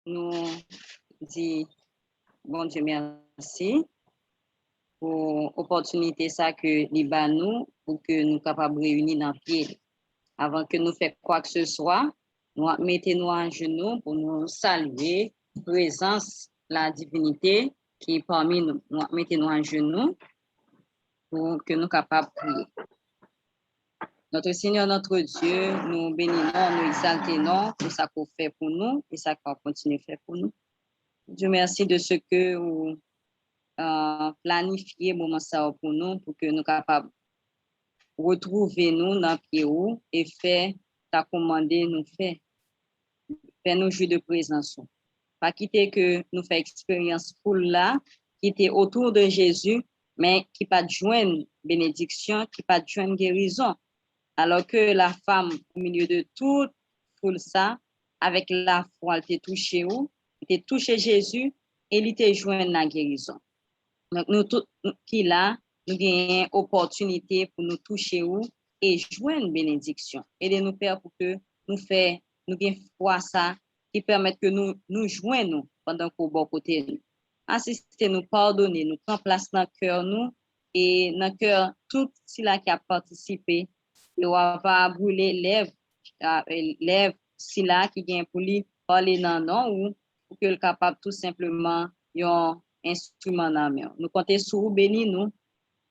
nous disons, bon Dieu, merci pour l'opportunité ça que nous pour que nous capables de réunir dans le pied. Avant que nous fassions quoi que ce soit, nous mettons-nous en genoux pour nous saluer la présence, la divinité qui est parmi nous. Nous mettons-nous en genoux pour que nous capables de prier. Notre Seigneur, notre Dieu, nous bénissons, nous exaltons pour ça qu'on fait pour nous et ça qu'on continue de faire pour nous. Dieu merci de ce que vous planifiez moment ça pour nous, pour que nous soyons capables de retrouver nous dans le pied et faire ta commande nous faire. Faire nos jours de présence. Pas quitter que nous faisons expérience pour là, qui était autour de Jésus, mais qui pas joindre bénédiction, qui pas joindre guérison. Alors que la femme, au milieu de tout ça, avec la foi, elle était touchée où? Elle était touchée Jésus et elle était joindre la guérison. Donc, nous tous qui là, nous avons une opportunité pour nous toucher où et joindre bénédiction. Aidez-nous, Père, pour que nous fassions, nous ayons foi ça, qui permet que nous joignons pendant qu'on est bon côté nous. Assistez-nous, pardonnez, nous prendre place dans le cœur nous et dans le cœur tout cela qui a participé. Et on va brûler lèvres cela qui vient pour lui parler dans non ou pour que le capable tout simplement un instrument dans main. Nous comptons sur vous, bénis nous,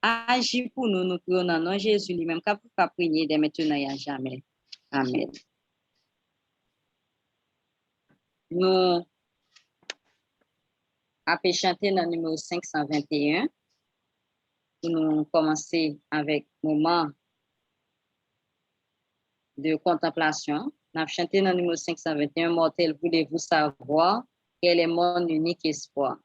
agis pour nous, nous prions dans nom Jésus lui-même, qu'à prier dès maintenant et à jamais. Amen. Nous avons chanté dans le numéro 521. Nous commencer avec le moment de contemplation. Nous avons chanté dans le numéro 521, Mortel, voulez-vous savoir quel est mon unique espoir?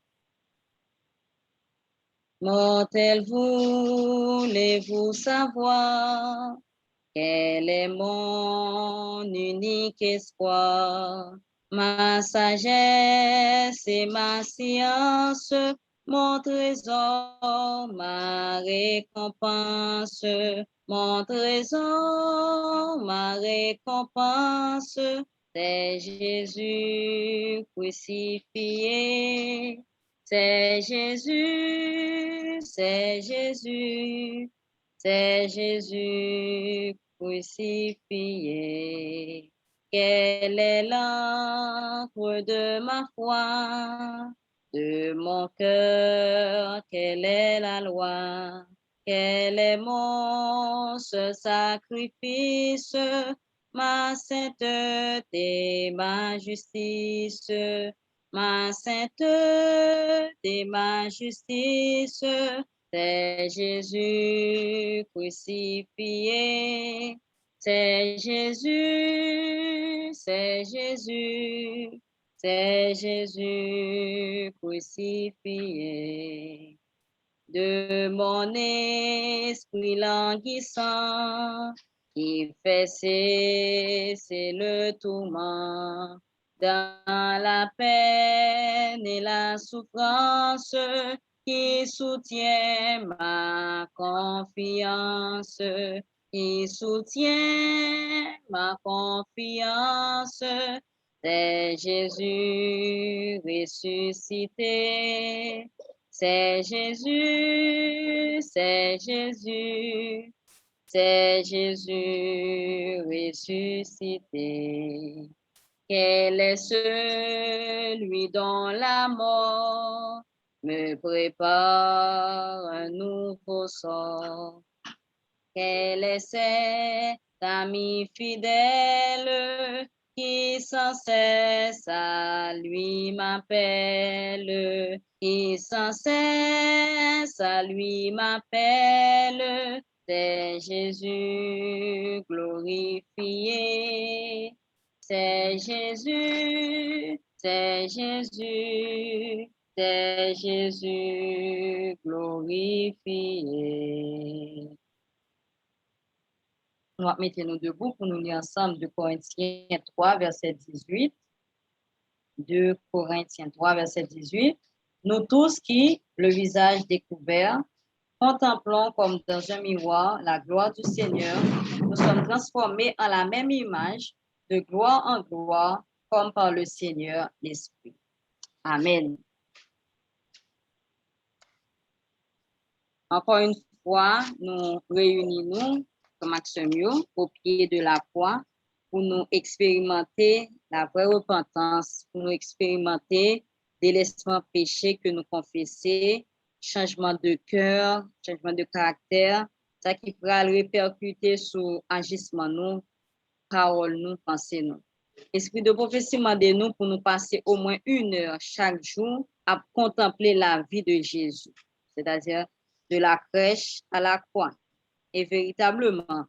Mortel, voulez-vous savoir quel est mon unique espoir? Ma sagesse et ma science, mon trésor, ma récompense, mon trésor, ma récompense, c'est Jésus crucifié. C'est Jésus, c'est Jésus, c'est Jésus crucifié. Quelle est l'encre de ma foi, de mon cœur, quelle est la loi, quel est mon sacrifice, ma sainteté, ma justice, ma sainteté, ma justice, c'est Jésus crucifié. C'est Jésus, c'est Jésus, c'est Jésus crucifié. De mon esprit languissant, qui fait cesser le tourment, dans la peine et la souffrance, qui soutient ma confiance, qui soutient ma confiance, c'est Jésus ressuscité. C'est Jésus, c'est Jésus, c'est Jésus ressuscité. Quel est celui dont la mort me prépare un nouveau sort? Quel est cet ami fidèle qui sans cesse à lui m'appelle, qui sans cesse à lui m'appelle, c'est Jésus glorifié. C'est Jésus, c'est Jésus, c'est Jésus glorifié. Nous mettons-nous debout pour nous lire ensemble de Corinthiens 3, verset 18. De Corinthiens 3, verset 18. Nous tous qui, le visage découvert, contemplons comme dans un miroir la gloire du Seigneur, nous sommes transformés en la même image, de gloire en gloire, comme par le Seigneur l'Esprit. Amen. Encore une fois, nous réunissons comme Maximio au pied de la croix pour nous expérimenter la vraie repentance, pour nous expérimenter délaissement péché que nous confessons, changement de cœur, changement de caractère, ça qui pourra répercuter sur agissement nous, parole nous, pensée nous. Esprit de prophétie demande nous pour nous passer au moins 1 heure chaque jour à contempler la vie de Jésus, c'est-à-dire de la crèche à la croix. Et véritablement,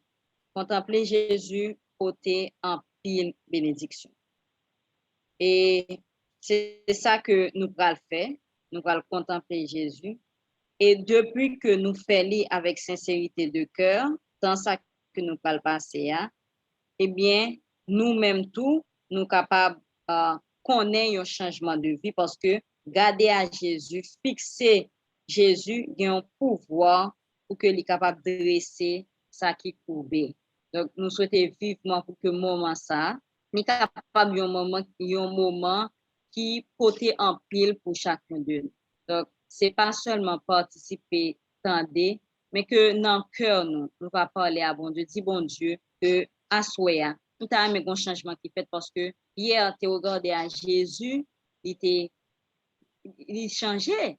contempler Jésus côté en pile bénédiction. Et c'est ça que nous allons faire. Nous allons contempler Jésus. Et depuis que nous faisons avec sincérité de cœur, dans ça que nous allons passer, eh bien, nous-mêmes tout, nous sommes capables de connaître un changement de vie parce que garder à Jésus, fixer Jésus, il y a un pouvoir pour que soit capable de dresser ça qui est courbé. Donc, nous souhaitons vivement pour que moment ça, nous sommes capables un moment qui porte en pile pour chacun de nous. Donc, ce n'est pas seulement participer, tendre, mais que dans le cœur, nous va parler à bon Dieu, dit bon Dieu, que à souhait, tout a un changement qui fait parce que hier, tu regardé à Jésus, il était changé.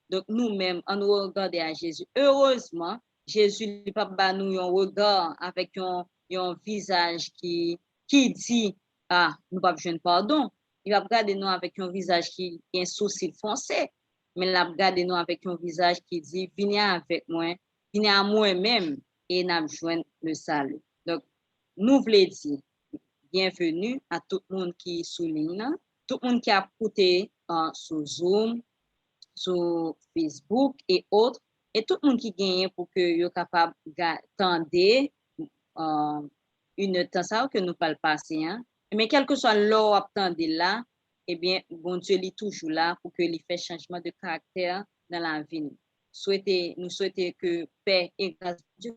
Donc, nous-mêmes, on nous regarde à Jésus. Heureusement, Jésus n'a pas nous un regard avec un visage qui dit, ah, nous pas besoin de pardon. Il va regarder nous avec un visage qui a un sourcil foncé, mais il va regarder nous avec un visage qui dit, venez avec moi, venez à moi-même et nous besoin le salut. Donc, nous voulons dire bienvenue à tout le monde qui souligne, tout le monde qui a écouté sur Zoom, sur Facebook et autres, et tout le monde qui gagne pour que soient capable d'attendre une temps que nous pas le passer. Mais quel que soit l'heure attendre là, eh bien, bon Dieu est toujours là pour que il fait changement de caractère dans la vie. Nous souhaitons que paix et grâce de Dieu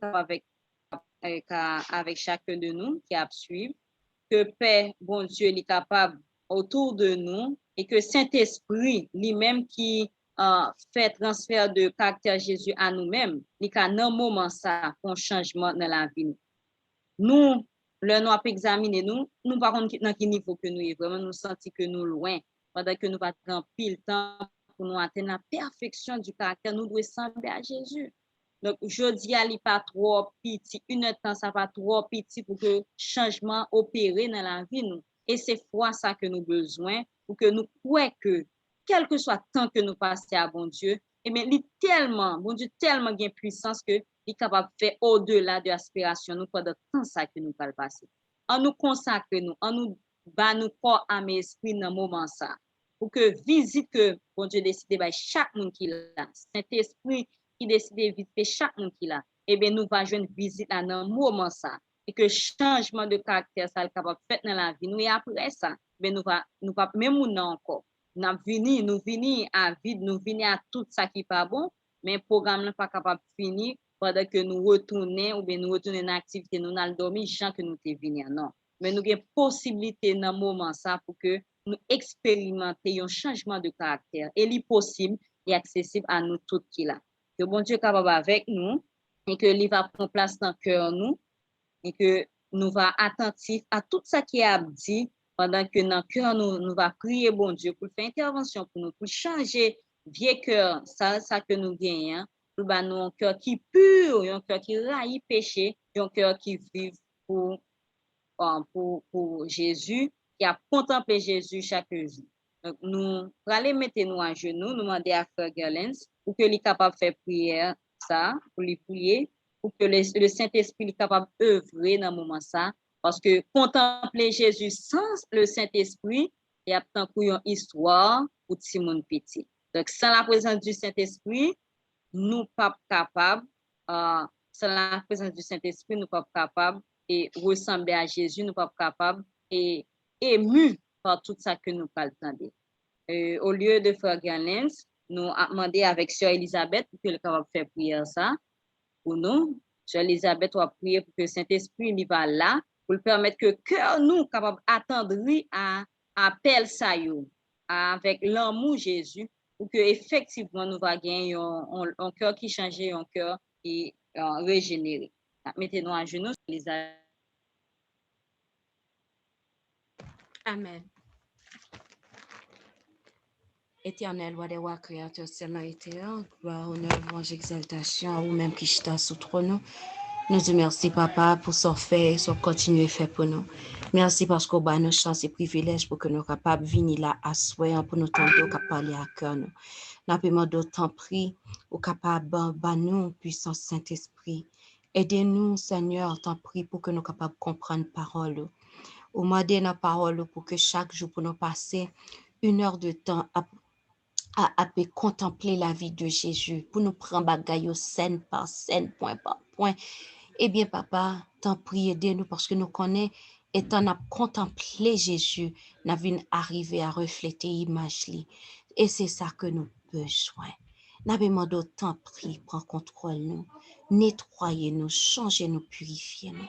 avec chacun de nous qui a suivi, que paix, bon Dieu, est capable autour de nous et que Saint-Esprit, lui-même qui fait transfert de caractère Jésus à nous-mêmes, il y a un moment ça, un changement dans la vie. Nous, le nous avons examiné nous par contre dans quel niveau que nous est vraiment nous sentons que nous loin pendant que nous va prendre pile temps pour nous atteindre la perfection du caractère, nous devons sembler à Jésus. Donc, je dis à lui pas trop petit, une temps ça pas trop petit pour que changement opéré dans la vie nous. Et c'est fois ça que nous besoin pour que nous croyons que quel que soit le temps que nous passons à bon Dieu, eh bien, bon Dieu tellement gain puissance que il est capable de faire au-delà de l'aspiration nous pendant tant ça que nous allons passer. En nous consacrer nous, en nous bat nous corps âme et esprit dans moment ça pour que visite que bon Dieu décide by chaque monde qui là, Saint-Esprit qui décide de visiter chaque monde qui là, eh bien nous va joindre visite dans un moment ça et que changement de caractère ça est capable faire dans la vie nous et après ça, ben nous va même nous encore nous venons à vide, nous venons à tout ça qui n'est pas bon, mais le programme n'est pas capable de finir pendant que nous retournons ou bien nous retournons dans l'activité, nous allons dormir, gens que nous sommes venus. Non. Mais nous avons possibilité dans ce moment ça pour que nous expérimentions un changement de caractère. Et il possible et accessible à nous tous qui là. Que bon Dieu est capable avec nous et que il va prendre place dans le cœur nous et que nous va attentifs à tout ça qui est dit pendant que dans le cœur, nous va prier, bon Dieu, pour faire intervention pour nous, pour changer vieux cœur, ça que nous gagnons, pour nous un cœur qui est pur, un cœur qui raille péché, un cœur qui vit pour Jésus, qui a contemplé Jésus chaque jour. Donc, nous allons mettre nous à genoux, nous demander à Frère Gerlens pour qu'il soit capable de faire prière, ça, pour lui prier, pour que le Saint-Esprit soit capable d'œuvrer dans ce moment ça. Parce que contempler Jésus sans le Saint-Esprit, il y a tant une histoire pour Simon Petit. Donc, sans la présence du Saint-Esprit, nous ne sommes pas capables, sans la présence du Saint-Esprit, nous ne sommes pas capables et ressembler à Jésus, nous ne sommes pas capables et émus par tout ça que nous entendons. Au lieu de Frère Gerlens, nous avons demandé avec Sœur Elisabeth pour qu'elle soit capable de faire prière ça pour nous. Sœur Elisabeth va prier pour que le Saint-Esprit va là pour le permettre que cœur nous capable attendrir à appel ça yo avec l'amour Jésus pour que effectivement nous va gagner un cœur qui change, un cœur qui régénéré. Mettez-nous à genoux. Amen. Éternel, roi des rois, créateur ciel et terre, gloire, honneur, louange, exaltation à vous-même qui chita sous trône. Nous te merci, papa, pour ce fait, ce continuer fait pour nous. Merci parce qu'on a nos chances et privilèges pour que nous soyons capables de venir là à soi, pour nous tenter de parler à cœur. Nous avons d'autant pris, ou capable de nous, puissant Saint-Esprit. Aidez-nous, Seigneur, t'en prie, pour que nous soyons capables de comprendre la parole. Ou m'aider la parole pour que chaque jour, pour nous passer 1 heure de temps à contempler la vie de Jésus, pour nous prendre bagaille scène par scène, point par point. Eh bien, papa, t'en prie, aidez-nous parce que nous connaissons, étant à contempler Jésus, nous avons arrivé à refléter l'image. Et c'est ça que nous besoin. Nous avons demandé t'en prie, prends contrôle nous, nettoyez-nous, changez-nous, purifiez-nous.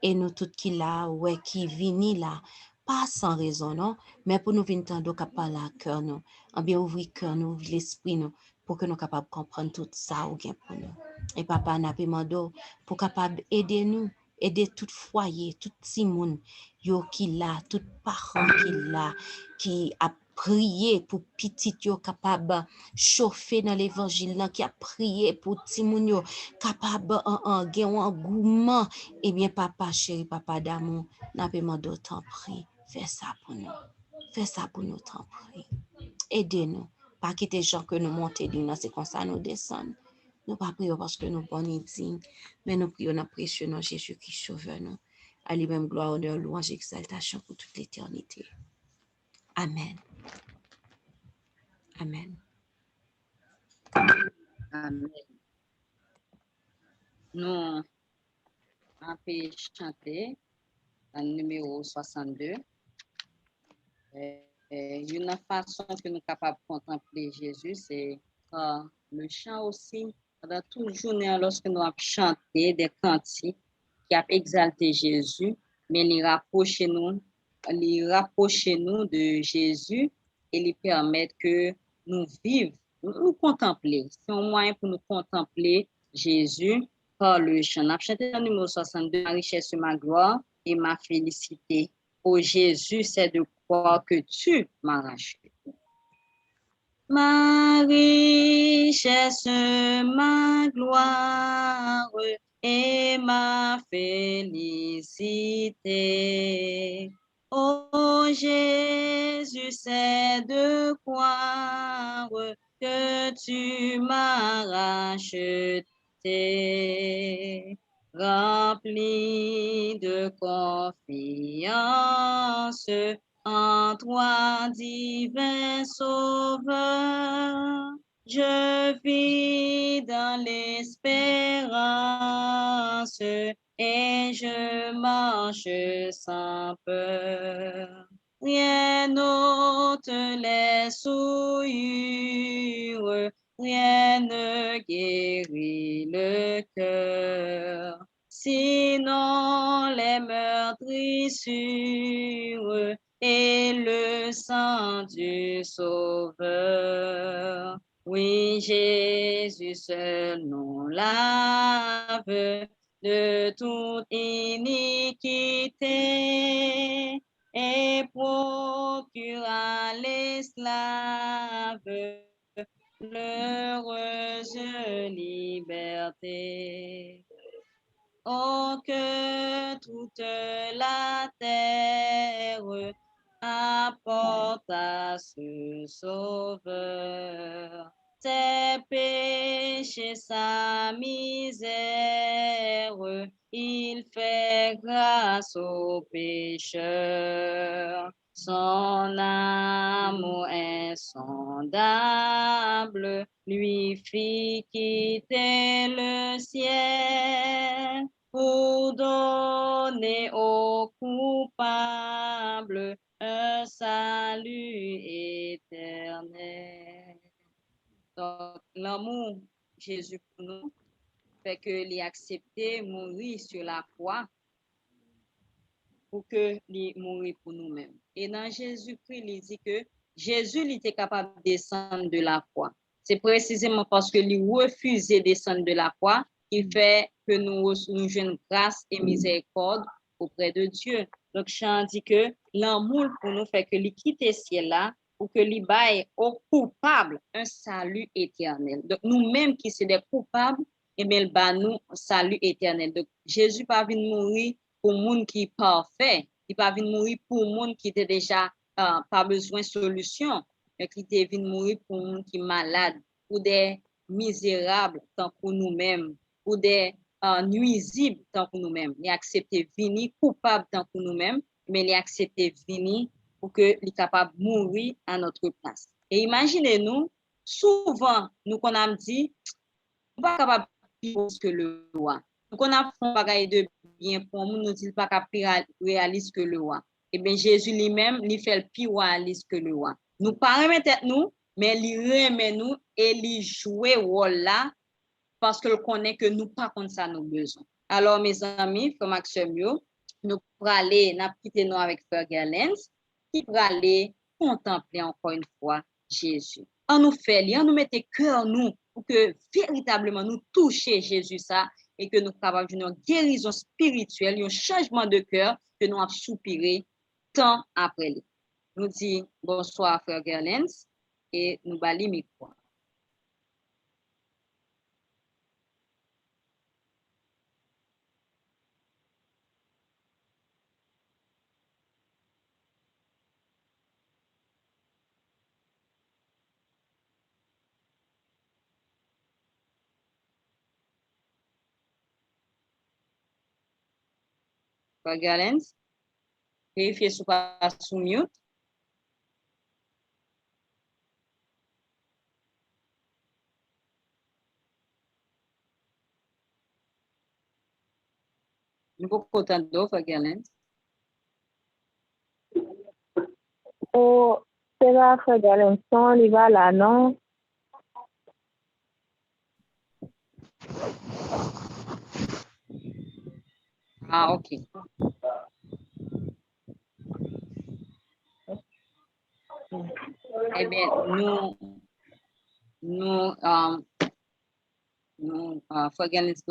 Et nous, tout qui là, ouais, qui vini là, pas sans raison, non, mais pour nous venir tendre qu'à parler à cœur, nous, en bien ouvrir cœur, nous, ouvrir l'esprit, nous, pour que nous capables de comprendre tout ça ou bien pour nous. Et papa, n'a demandé pour capable aider nous, aider tout foyer, tout petit monde, yo qui là, tout parent qui là, qui a prié pour petit yo capable chauffer dans l'évangile là, qui a prié pour petit monde yo capable en engouement. Eh bien, papa, chéri, papa d'amour, n'a demandé t'en prie, fais ça pour nous. Fais ça pour nous, t'en prie. Aidez-nous. Pas quitter les gens que nous montons, c'est comme ça nous descendons. Nous pas prions parce que nous bonnes dignes, mais nous prions dans précieux nom Jésus qui sauve nous. À lui-même gloire, honneur, louange, exaltation pour toute l'éternité. Amen. Amen. Amen. Nous avons chanté le numéro 62. Une façon que nous sommes capables de contempler Jésus, c'est le chant aussi. Pendant toute journée, lorsque nous avons chanté des cantiques qui ont exalté Jésus, mais les rapprocher nous de Jésus et les permettre que nous vivions, nous contempler. C'est un moyen pour nous contempler Jésus par le chant. Nous avons chanté le numéro 62, ma richesse, ma gloire et ma félicité. Oh Jésus, c'est de croire que tu m'as racheté. Ma richesse, ma gloire et ma félicité. Oh Jésus, c'est de croire que tu m'as racheté. Rempli de confiance en toi, divin Sauveur, je vis dans l'espérance et je marche sans peur. Rien n'ôte les souillures, rien ne guérit le cœur, sinon les meurtrissures et le sang du Sauveur. Oui, Jésus seul nous lave de toute iniquité et procure à l'esclave l'heureuse liberté. Oh, que toute la terre apporte à ce Sauveur ses péchés, sa misère, il fait grâce aux pécheurs. Son amour insondable lui fit quitter le ciel pour donner aux coupables un salut éternel. Donc, l'amour Jésus pour nous fait que l'y accepter, mourir sur la croix pour que lui mourir pour nous-mêmes. Et dans Jésus-Christ, il dit que Jésus il était capable de descendre de la croix. C'est précisément parce que lui refusait de descendre de la croix qu'il fait que nous jouons grâce et miséricorde auprès de Dieu. Donc, Jean dit que l'amour pour nous fait que lui quitte ce ciel-là pour que lui baille aux coupables un salut éternel. Donc, nous-mêmes qui sommes des coupables, et bien, il bat nous un salut éternel. Donc, Jésus pas venu mourir pour le monde qui est parfait. Il pas venu mourir pour le monde qui était déjà pas besoin de solution. Mais qui était venu mourir pour le monde qui est malade, pour des misérables tant que nous-mêmes, pour des nuisibles tant que nous-mêmes. Il a accepté venir coupable tant que nous-mêmes, mais il a accepté venir pour qu'il soit capable de mourir à notre place. Et imaginez-nous, souvent, nous qu'on a dit, on pas capable de plus que le roi. Nous qu'on a fait un bagage de bien pour nous, nous disons pas capable réaliste que le roi. Eh bien, Jésus lui-même, il fait le plus réaliste que le roi. Nous pas remettre nous, mais il remet nous et il joue rôle là parce que connaît que nous pas comme ça nos besoins. Alors, mes amis, frère Maxime, nous pour aller, n'a quitté nous avec frère Galens, qui pour aller contempler encore une fois Jésus. On nous fait, on nous mette cœur nous pour que véritablement nous toucher Jésus ça et que nous capables d'une guérison spirituelle, un changement de cœur que nous avons soupiré tant après lui. Nous dit bonsoir frère Galens et nous bali micro. Frère Galens, vérifiez si pas sous mute. Nous pouvons entendre frère Galens. Oh, c'est là, frère Galenson, il va là, non? Ah, ok. Eh bien, frère Galens,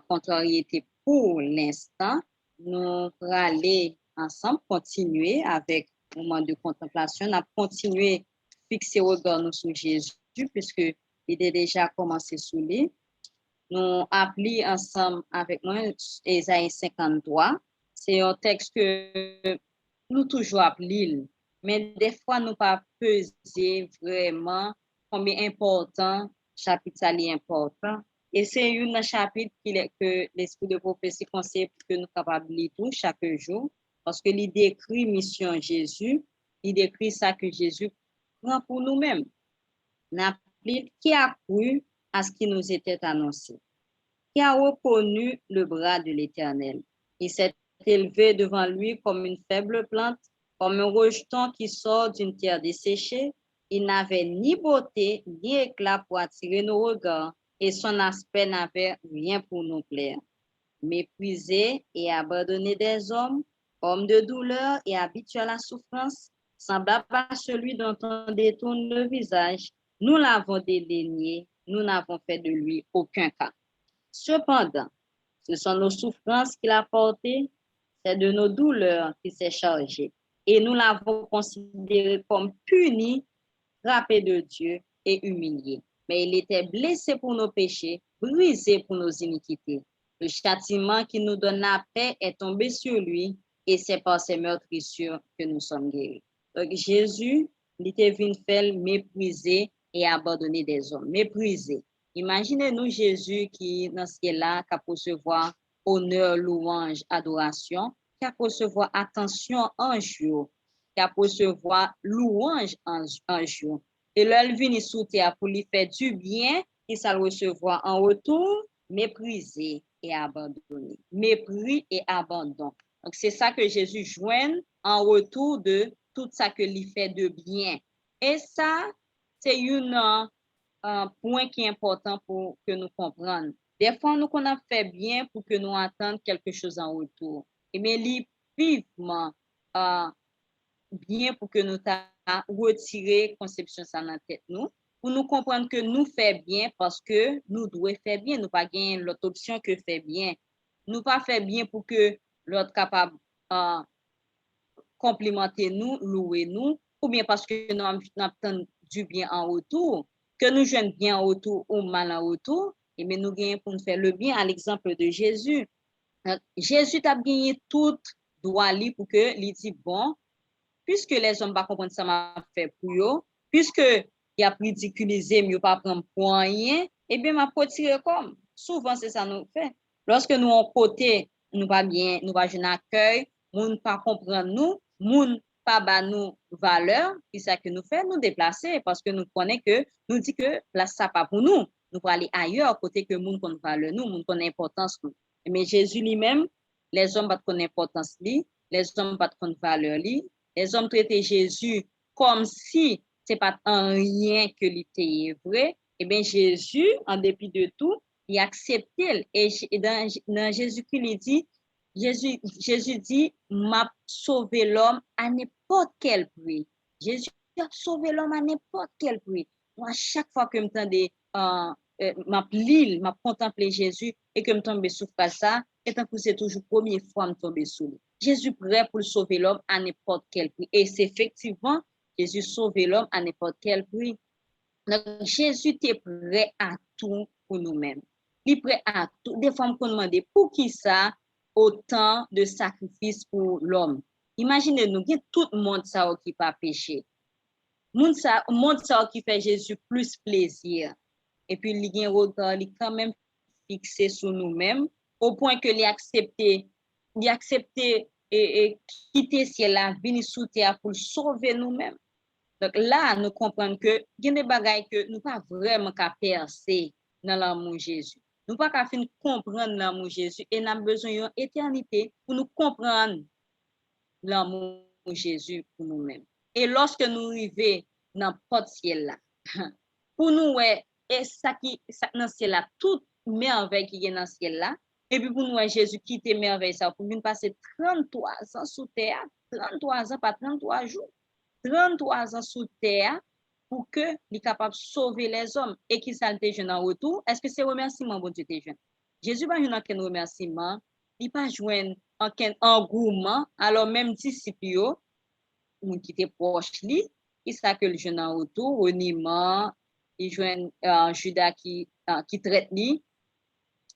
contrariété pour l'instant, nous allons aller ensemble, continuer avec le moment de contemplation, on a continué à fixer le regard nous sur Jésus, puisque il a déjà commencé sous lui. Nous appelons ensemble avec moi Ésaïe 53. C'est un texte que nous toujours appelons, mais des fois nous pas peser vraiment combien important chapitre est important. Et c'est un chapitre que l'esprit de prophétie conseille pour que nous capables de lire tout chaque jour, parce que il décrit mission Jésus, il décrit ça que Jésus prend pour nous-mêmes. Qui a cru à ce qui nous était annoncé, qui a reconnu le bras de l'Éternel. Il s'est élevé devant lui comme une faible plante, comme un rejeton qui sort d'une terre desséchée. Il n'avait ni beauté ni éclat pour attirer nos regards, et son aspect n'avait rien pour nous plaire. Méprisé et abandonné des hommes, homme de douleur et habitué à la souffrance, semblable à celui dont on détourne le visage, nous l'avons dédaigné, nous n'avons fait de lui aucun cas. Cependant, ce sont nos souffrances qu'il a portées, c'est de nos douleurs qu'il s'est chargé. Et nous l'avons considéré comme puni, frappé de Dieu et humilié. Mais il était blessé pour nos péchés, brisé pour nos iniquités. Le châtiment qui nous donne la paix est tombé sur lui, et c'est par ses meurtrissures que nous sommes guéris. Donc Jésus, il était venu faire mépriser et abandonner des hommes. Mépriser. Imaginez-nous Jésus qui, dans ce ciel-là, qui a recevoir honneur, louange, adoration, qui a recevoir attention en jour, qui a recevoir louange en jour. Et là, il vient sous terre pour lui faire du bien, il s'en recevoir en retour, méprisé et abandonné. Mépris et abandon. Donc, c'est ça que Jésus joint en retour de tout ça que lui fait de bien. Et ça, c'est un point qui est important pour que nous comprenions. Des fois, nous qu'on a fait bien pour que nous entendons quelque chose en retour. Et bien, lui vivement bien pour que nous retirer conception ça dans la tête nous, pour nous comprendre que nous fait bien parce que nous devons faire bien, nous pas gagner l'autre option que faire bien. Nous pas faire bien pour que l'autre capable complimenter nous, louer nous, ou bien parce que nous avons du bien en retour, que nous jouons bien en retour ou mal en retour, et bien nous gagnons pour nous faire le bien à l'exemple de Jésus. Jésus a gagné tout droit pour que il dit bon, puisque les hommes ne comprennent pas ça m'a fait pour eux, puisque il a ridiculisé, mais pas prendre pour rien, et bien m'a retiré comme. Souvent c'est ça nous fait. Lorsque nous en côté, nous pas bien, nous pas un accueil, moun pas comprendre nous, moun pas ba nous valeur, c'est ça que nous fait nous déplacer parce que nous connaît que nous dit que place ça pas pour nous. Nous pour aller ailleurs côté que moun connaît valeur nous, moun connaît importance nous. Mais Jésus lui-même, les hommes pas connaît importance lui, les hommes pas connaît valeur lui. Les hommes traitaient Jésus comme si ce n'est pas un rien que était vrai. Eh bien, Jésus, en dépit de tout, il acceptait. Et dans Jésus-Christ, il dit, Jésus dit, m'a sauvé l'homme à n'importe quel prix. Jésus a sauvé l'homme à n'importe quel prix. Moi, à chaque fois que je m'a contemplé Jésus et que je tombe sous ça, et tant que c'est toujours la première fois que je tombe sous lui. Jésus prêt pour sauver l'homme à n'importe quel prix. Et c'est effectivement, Jésus sauver l'homme à n'importe quel prix. Donc, Jésus est prêt à tout pour nous-mêmes. Il est prêt à tout. Des fois, on demande pour qui ça, autant de sacrifices pour l'homme. Imaginez-nous, il y a tout le monde ça qui pas péché. Le monde ça qui fait Jésus plus plaisir. Et puis, il y a un regard, il est quand même fixé sur nous-mêmes, au point que il accepté et quitter ciel là, venir sous terre pour sauver nous-mêmes. Donc là, nous comprenons que il y a des bagailles que nous pas vraiment qu'à percer dans l'amour de Jésus. Nous pas qu'à fin comprendre l'amour de Jésus et nous avons besoin d'une éternité pour nous comprendre l'amour de Jésus pour nous-mêmes. Et lorsque nous arrivons dans le ciel là, pour nous, et ça dans le ciel là, toute merveille qui est dans le ciel là, et puis pour nous, Jésus qui était merveille ça, pour nous passer 33 ans sous terre, 33 ans, pas 33 jours, 33 ans sous terre, pour que il capable de sauver les hommes. Et qui ça te jeune en retour? Est-ce que c'est remerciement, bon Dieu, te jeune? Jésus va jouer aucun remerciement, il pas jouer aucun engouement, alors même disciples, qui étaient proches lui, qui ça que le jeune en retour, reniement, il joint Judas qui traite lui.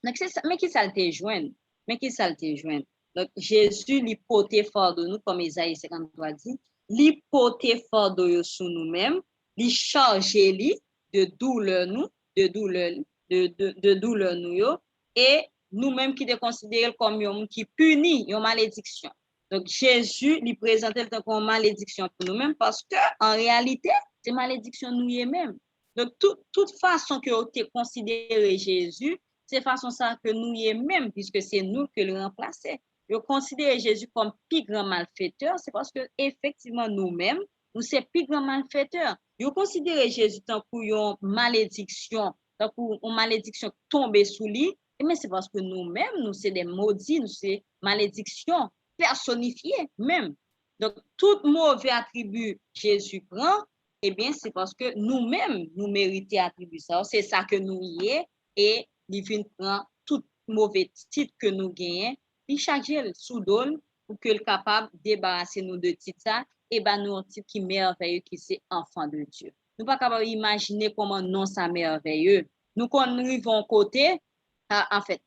Donc c'est ça, mais qui ça te joint? Mais qui ça te joint? Donc Jésus lui portait fort de nous, comme Isaïe 53 dit, lui portait fort de sur nous-mêmes, lui charger lui de douleur nous, de douleur nous, et nous-mêmes qui te considérons comme un qui punit une malédiction. Donc Jésus lui présentait comme une malédiction pour nous-mêmes parce que en réalité, c'est malédiction nous-mêmes. Donc toute façon que tu considéré Jésus, c'est façon ça que nous-mêmes, puisque c'est nous que le remplaçait. Je considère Jésus comme plus grand malfaiteur, c'est parce que effectivement nous-mêmes, nous sommes plus grand malfaiteurs. Je considère Jésus tant qu'une malédiction, tant qu'une malédiction tombée sous lui, mais c'est parce que nous-mêmes, nous sommes des maudits, nous sommes malédictions personnifiées même. Donc, tout mauvais attribut Jésus prend, eh bien, c'est parce que nous-mêmes, nous méritons attribuer ça. C'est ça que nous y est, et il vient prendre tout mauvais titre que nous gagnons, puis chaque jour sous donne pour que le capable de débarrasser nous de titre ça, et ben nous un titre qui merveilleux qui c'est enfant de Dieu. Nous pas capable imaginer comment non ça merveilleux. Nous quand nous arrivons côté, en fait,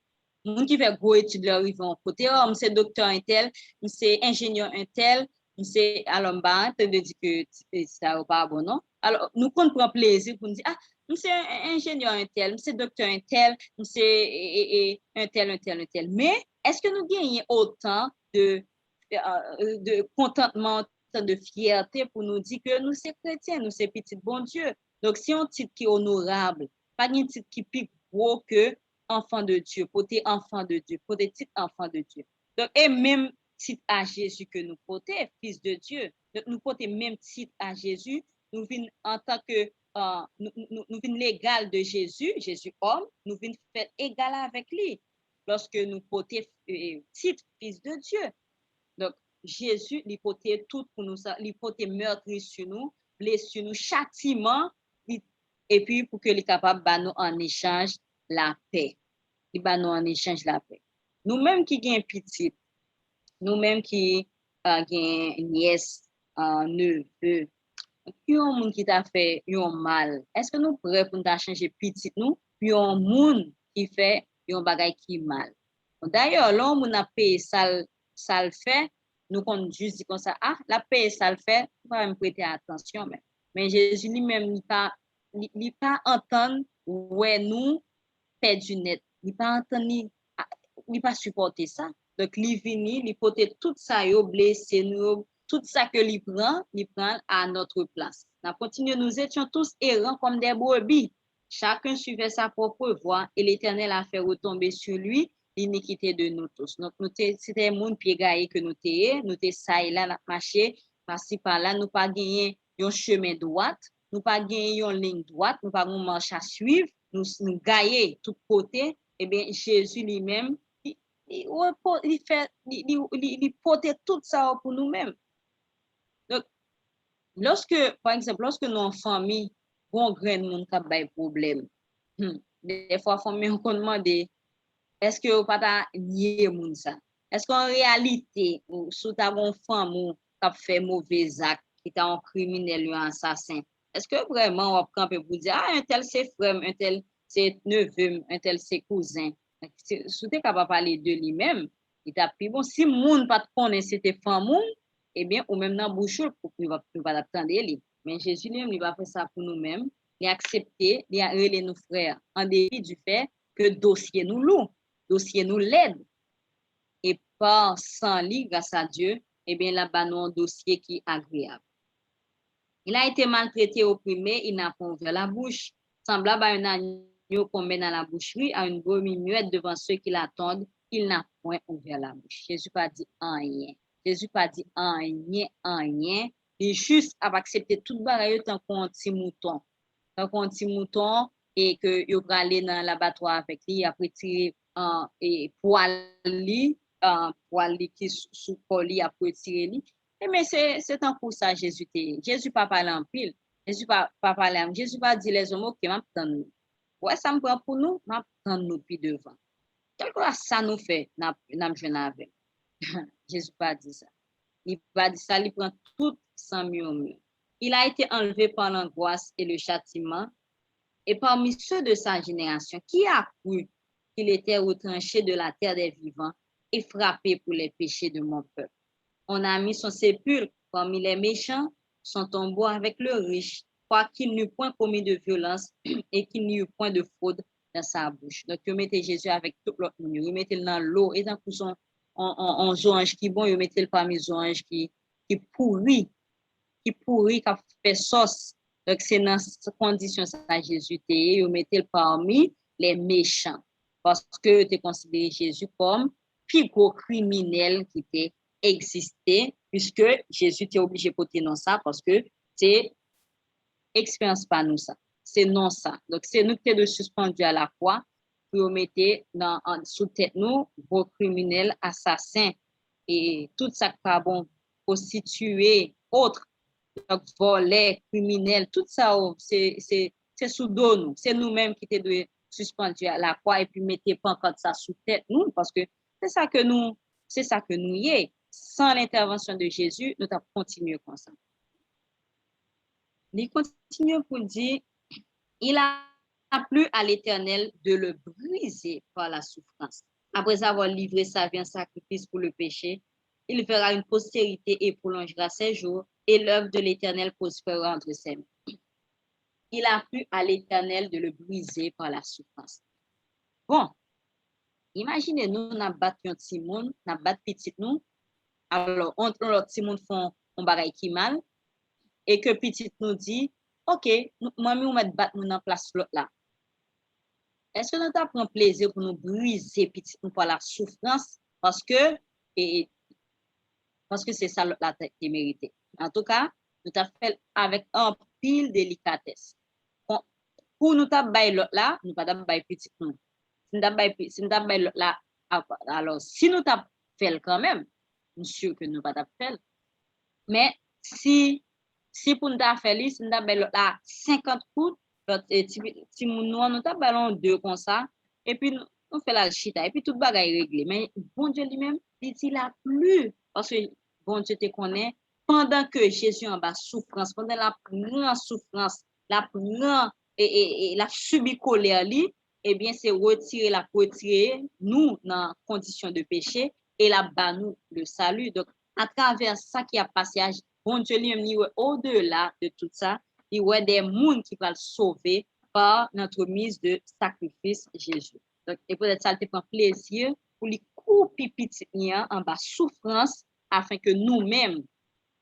moun qui fait gros études leur arrivent côté, oh, c'est docteur un tel, c'est ingénieur un tel, c'est alors bah te dit que ça pas bon non. Alors nous prenons plaisir pour nous dire ah c'est ingénieur un tel, c'est docteur un tel, c'est un tel. Mais est-ce que nous gagnons autant de contentement, de fierté pour nous dire que nous sommes chrétiens, nous sommes petits bon Dieu. Donc si on titre qui est honorable, pas un titre qui pique gros que enfant de Dieu, pour tes enfants de Dieu, pour des titres enfants de Dieu. Donc et même titre à Jésus que nous portons, fils de Dieu. Donc nous portons même titre à Jésus, nous venons en tant que nous venons l'égal de Jésus, Jésus homme, nous venons faire égal avec lui lorsque nous portons titre fils de Dieu. Donc Jésus, il portait tout pour nous, il portait meurtre sur nous, blessure nous, châtiment, et puis pour que les capable de nous en échange la paix. Il va nous en échange la paix. Nous-mêmes qui gagnons petit, nous-mêmes qui gagnons nièce, neveu, yon moun qui t'a fait yon mal, est-ce que nous prêts pour nous changer petit nous, yon moun qui fait yon bagay qui mal. D'ailleurs, l'homme moun a payé ça le fait, nous qu'on juste dit comme ça, ah, la paye ça le fait, on va me prêter attention mais Jésus lui-même il pas entendre ouais nous perdu net, il pas entendre il pas supporter ça. Donc il vini, il porter tout ça yo blessé nous, tout ça que il prend à notre place. On continue, nous étions tous errants comme des brebis. Chacun suivait sa propre voie et l'Éternel a fait retomber sur lui l'iniquité de nous tous. Donc, c'était mon pied gaillé que nous t'es ça et là, nous marché, par-ci par-là, nous pas gagné un chemin droit, nous pas gagné une ligne droite, nous pas une marche à suivre, nous gaillé tout côté. Eh bien, Jésus lui-même, il portait tout ça pour nous-mêmes. Donc, par exemple, lorsque nous en famille, on grain monde qui a des problèmes. Des fois, famille on demande est-ce que vous pas nier moun ça? Est-ce qu'en réalité, sous ta bonne femme ou qui fait mauvais acte, qui est un criminel ou un assassin, est-ce que vraiment on peut vous dire ah un tel c'est frère, un tel c'est neveu, un tel c'est cousin? Si tu es capable de parler de lui-même, il t'a pris bon si moun pas connaît c'était femme eh bien ou même dans bouche pour qu'il va attendre lui. Mais Jésus lui-même il va faire ça pour nous-mêmes, il a accepté, il a relé nos frères en dépit du fait que dossier nous lourd. Dossier nous l'aide et pas sans lui grâce à Dieu eh bien là-bas nous un dossier qui est agréable. Il a été maltraité, opprimé, il n'a pas ouvert la bouche, semblable à un agneau qu'on met dans la boucherie, à une brebis muette devant ceux qui l'attendent, il n'a point ouvert la bouche. Jésus pas dit rien. Jésus pas dit rien. Il juste a accepté toute bagaille tant qu'on petit mouton. Tant qu'on petit mouton et que il va aller dans l'abattoir avec lui après tirer et poil qui sous colis après tirer lui. Mais c'est un coup ça Jésus pas parlé en pile. Jésus pas parlé. Jésus pas dit les hommes OK, m'attend nous. Ouais, ça me prend pour nous, m'attend nous puis devant. Quel que ça nous fait n'a jeune avec. Jésus pas dit ça. Il pas dit ça, il prend tout sans mieux. Il a été enlevé par l'angoisse et le châtiment et parmi ceux de sa génération qui a cru qu'il était retranché de la terre des vivants et frappé pour les péchés de mon peuple. On a mis son sépulcre parmi les méchants, son tombeau avec le riche, quoiqu'il n'eût point commis de violence et qu'il n'y eut point de fraude dans sa bouche. Donc, vous mettez Jésus avec tout l'autre monde, vous mettez dans l'eau, et dans tout son ange qui bon, vous mettez le parmi les anges qui pourrit, qui fait sauce. Donc, c'est dans cette condition, ça, Jésus, vous mettez le parmi les méchants. Parce que tu considères Jésus comme plus gros criminel qui était existé, puisque Jésus était obligé de porter non ça, parce que c'est expérience pas nous ça. C'est non ça. Donc, c'est nous qui sommes suspendus à la croix pour mettre sous tête nous, vos criminels, assassins, et tout ça qui bon, prostitués, autres, donc volets, criminels, tout ça, c'est sous dos nous. C'est nous-mêmes qui sommes suspendus à la croix et puis mettez pas encore ça sous tête nous, parce que c'est ça que nous y est. Sans l'intervention de Jésus, nous avons continué comme ça. Il continue pour dire, il a plu à l'Éternel de le briser par la souffrance. Après avoir livré sa vie en sacrifice pour le péché, il verra une postérité et prolongera ses jours, et l'œuvre de l'Éternel prospérera entre ses mains. Il a plu à l'Éternel de le briser par la souffrance. Bon, imaginez-nous, nous avons battu un petit monde, nous avons battu petit nous, alors entre l'autre petit monde font un bagay qui mal, et que petit nous dit, OK, moi-même, on va battre nous en place l'autre là. Est-ce que nous avons plaisir pour nous briser petit nous par la souffrance parce que c'est ça l'autre là qui est mérité. En tout cas, nous avons fait avec un pile délicatesse. Pour nous taper l'autre là, nous pas taper petit nous. Si nous taper l'autre là, alors si nous taper fait quand même, sûr que nous pas faire. Mais si pour nous faire si nous avons 50 coups, si nous avons 2 comme ça, et puis nous fait la chita, et puis tout bagaille réglé. Mais bon Dieu lui-même, il dit la plus, parce que bon Dieu te connaît, pendant que Jésus en bas souffrance, pendant la grande souffrance, la grande et la subi colère li, eh bien c'est retirer nous dans condition de péché et la bas nous le salut. Donc à travers ça qui a passé, bon Dieu lui-même au-delà de tout ça, il y a des mondes qui vont sauver par notre mise de sacrifice Jésus. Donc, et peut-être ça te prend plaisir pour lui couper petit en bas souffrance afin que nous-mêmes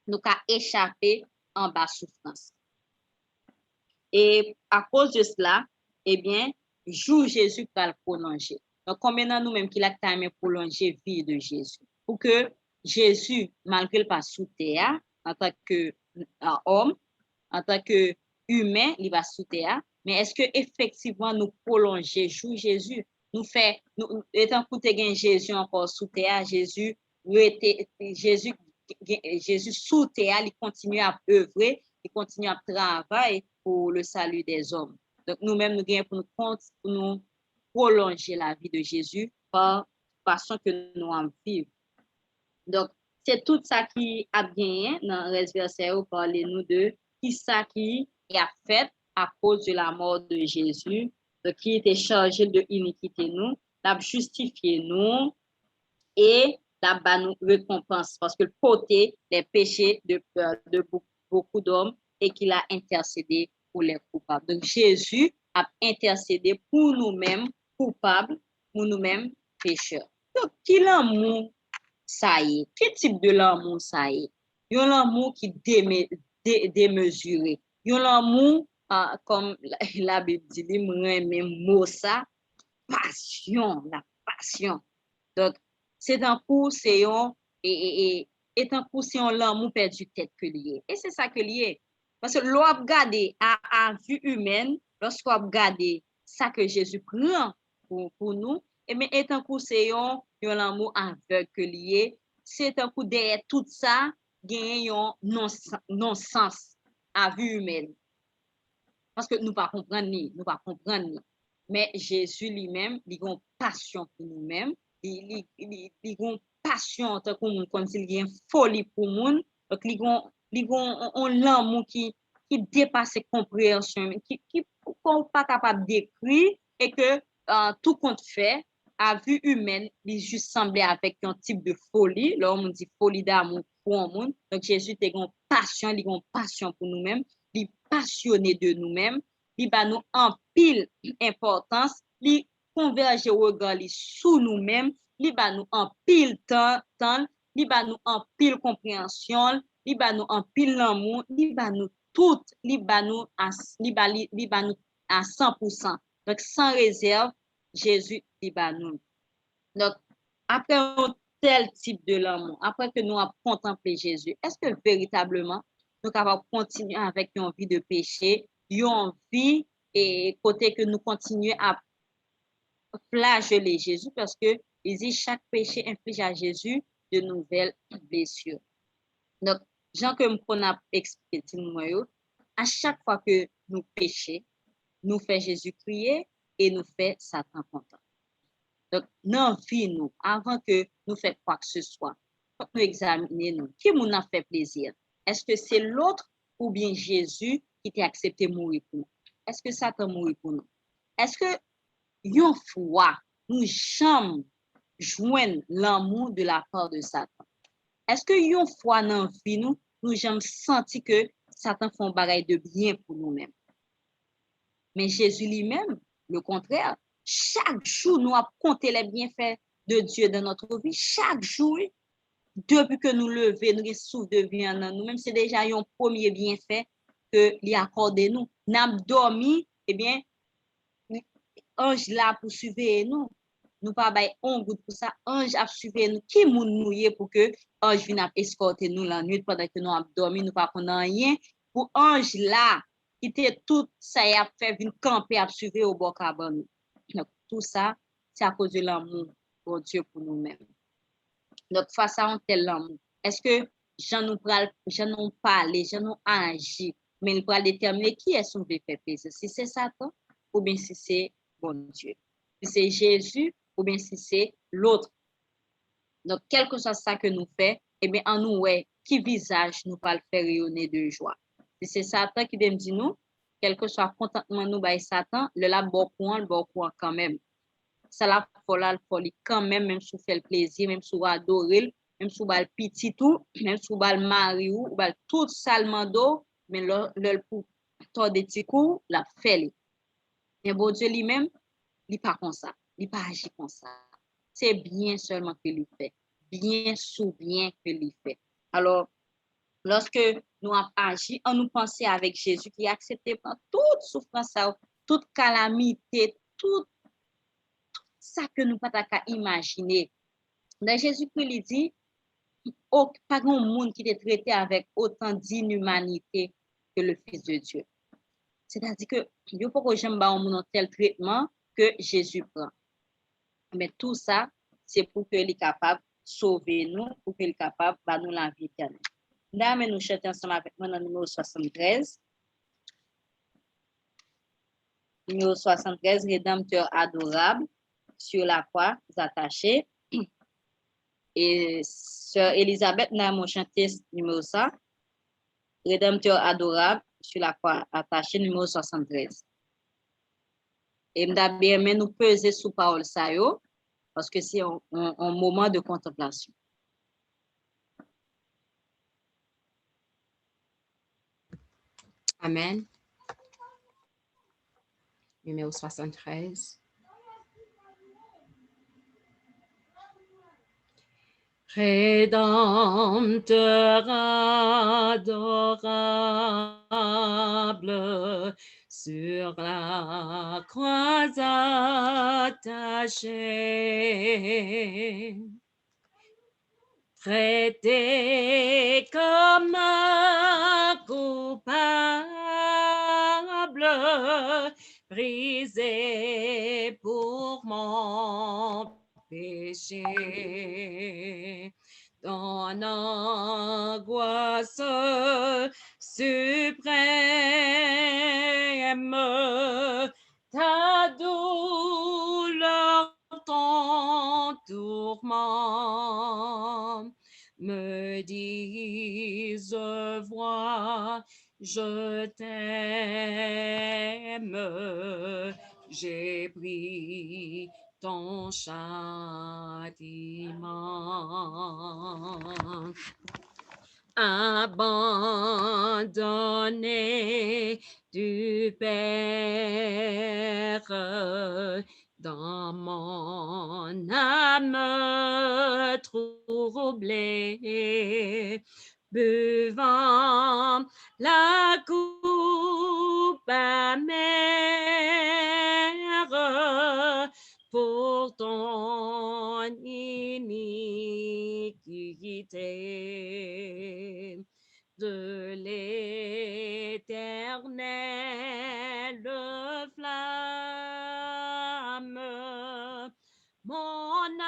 nous puissions échapper en bas souffrance. Et à cause de cela, eh bien, jour Jésus va le prolonger. Donc, combien de nous-mêmes qui l'a time prolonger vie de Jésus pour que Jésus, malgré le pas sous terre, en tant que homme, en tant que humain, il va sous terre, mais est-ce que effectivement nous prolonger jour Jésus, nous fait, nous, étant que Jésus encore sous terre, Jésus sous terre, il continue à œuvrer, il continue à travailler pour le salut des hommes. Donc, nous-mêmes, nous gagnons pour nous prolonger la vie de Jésus par façon que nous en vivons. Donc, c'est tout ça qui a gagné dans le verset où parlez-nous de qui ça qui a fait à cause de la mort de Jésus, qui était chargé de iniquité nous, l'a justifié nous et la nous récompense parce que le côté les péchés de beaucoup d'hommes et qu'il a intercédé pour les coupables. Donc Jésus a intercédé pour nous-mêmes coupables, pour nous-mêmes pécheurs. Donc qui l'amour ça y est, quel type de l'amour ça y est? Il y a l'amour qui démesuré. Il y a l'amour comme la Bible dit, même mot ça, passion, la passion. Donc c'est un coup, c'est un l'amour perdu tête que lié. Et c'est ça que lié. Parce que l'on regarde à vue humaine, lorsqu'on regarde ça que Jésus prend pour nous, et bien est un coup, c'est un l'amour aveugle que lié. C'est un coup derrière tout ça, gagne un non-sens à vue humaine. Parce que nous ne comprenons pas. Mais Jésus lui-même, il a une passion pour nous-mêmes. Il a une passion comme s'il y a une folie pour nous. Donc, il a un amour qui dépasse ses compréhensions, qui n'est pas capable d'écrire et que tout compte fait, à vue humaine, il juste semblait avec un type de folie. Là, on dit folie d'amour pour un monde. Donc, Jésus a une passion pour nous-mêmes. Il est passionné de nous-mêmes. Il va nous en pile importance. Il converge au regard sous nous-mêmes. Il va nous en pile temps. Il va nous en pile compréhension. Il va nous en pile l'amour. Il va nous tout. Il va nous à 100%. Donc, sans réserve, Jésus, il va nous. Donc, après un tel type de l'amour, après que nous avons contemplé Jésus, est-ce que véritablement, nous sommes capables de continuer avec une vie de péché, une vie et côté que nous continuons à flageller Jésus parce que il dit chaque péché inflige à Jésus de nouvelles blessures. Donc, Jean que qu'on a expliqué à chaque fois que nous péchons, nous fait Jésus crier et nous fait Satan content. Donc, dans vie nous, avant que nous fassions quoi que ce soit, faut nous examiner nous. Qui nous a fait plaisir? Est-ce que c'est l'autre ou bien Jésus qui t'a accepté mourir pour nous? Est-ce que Satan mourir pour nous? Est-ce que une fois nous jamais joindre l'amour de la part de Satan? Est-ce que une fois dans vie nous jamais senti que Satan fait un bagage de bien pour nous-mêmes? Mais Jésus lui-même, le contraire, chaque jour, nous avons compté les bienfaits de Dieu dans notre vie. Chaque jour, depuis que nous levons, nous souffle de vie en nous, même c'est déjà un premier bienfait que lui accordé nous. Nous avons dormi, eh bien, ange là pour suivre nous. Nous pas bail on goût pour ça. Ange a suivi nous. Qui moun nous pour que ange vienne escorter nous la nuit pendant que nous avons dormi, nous pas connait rien. Pour ange là, qui était tout ça y a fait venir camper à suivre au bord cabane. Donc tout ça, c'est à cause de l'amour pour Dieu pour nous-mêmes. Donc, face à un tel amour, est-ce que j'en nous parle, j'en nous agi, mais il pourra déterminer qui est son veut faire plaisir. Si c'est Satan, ou bien si c'est bon Dieu. Si c'est Jésus, ou bien si c'est l'autre. Donc, quel que soit ça que nous fait, eh bien, en nous, ouais, qui visage nous va le faire rayonner de joie. Si c'est Satan qui me dit nous, quel que soit contentement nous, by Satan, le la bon point quand même. Ça la folie quand même si vous faites le plaisir, même si vous adorez, même si vous le petit tout, même si vous le mari ou tout salement d'eau, mais le pour toi des petits coups, la fait. Mais bon Dieu lui-même, il n'est pas comme ça, il n'est pas agi comme ça. C'est bien seulement que il fait, bien que il fait. Alors, lorsque nous avons agi, on nous pensait avec Jésus qui a accepté toute souffrance, toute calamité, tout ça que nous pas qu'à imaginer. Dans Jésus-Christ, il dit, pas grand monde qui est traité avec autant d'inhumanité que le Fils de Dieu. C'est-à-dire que il ne faut pas que j'aime un tel traitement que Jésus prend. Mais tout ça, c'est pour qu'il soit capable de sauver nous, pour qu'il soit capable de nous la vie éternelle. Là, nous chantons ensemble avec moi dans le numéro 73. Numéro 73, Rédempteur adorable, sur la croix, attaché. Et sœur Elisabeth n'a mon chanté numéro ça. Rédempteur adorable, sur la croix, attaché, numéro 73. Et m'dabé nous peser sous parole ça yo, parce que c'est un moment de contemplation. Amen. Numéro 73. Rédempteur adorable, sur la croix attaché, traité comme un coupable, brisé pour mon péché. Dans l'angoisse suprême, ta douleur, ton tourment me disent, vois, je t'aime, j'ai pris ton châtiment. Abandonné du Père, dans mon âme troublée, buvant la coupe amère pour ton iniquité. De l'Éternel flamme, mon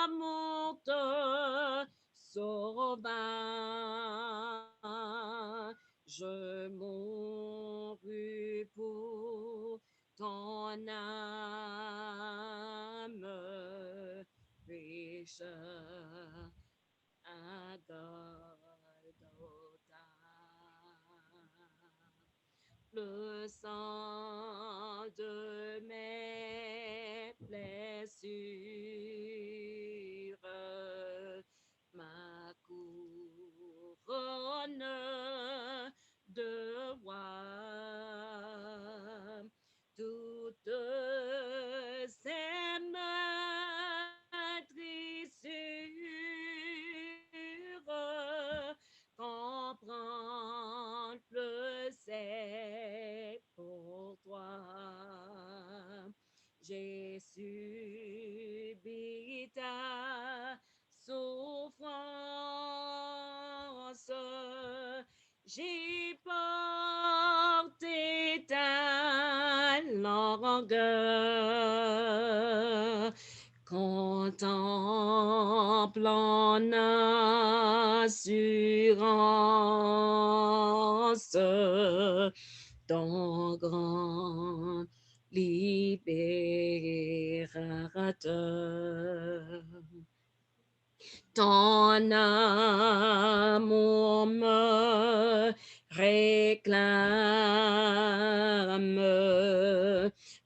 amour te sauva. Je mourus pour ton âme, pécheur à Golgotha. Le sang de mes blessures, ma couronne de roi, toutes ces meurtrissures, comprendre c'est pour toi. J'ai subi ta souffrance, j'ai porté ta longueur, contemple temple en assurance, ton grand libérateur. Ton amour me réclame,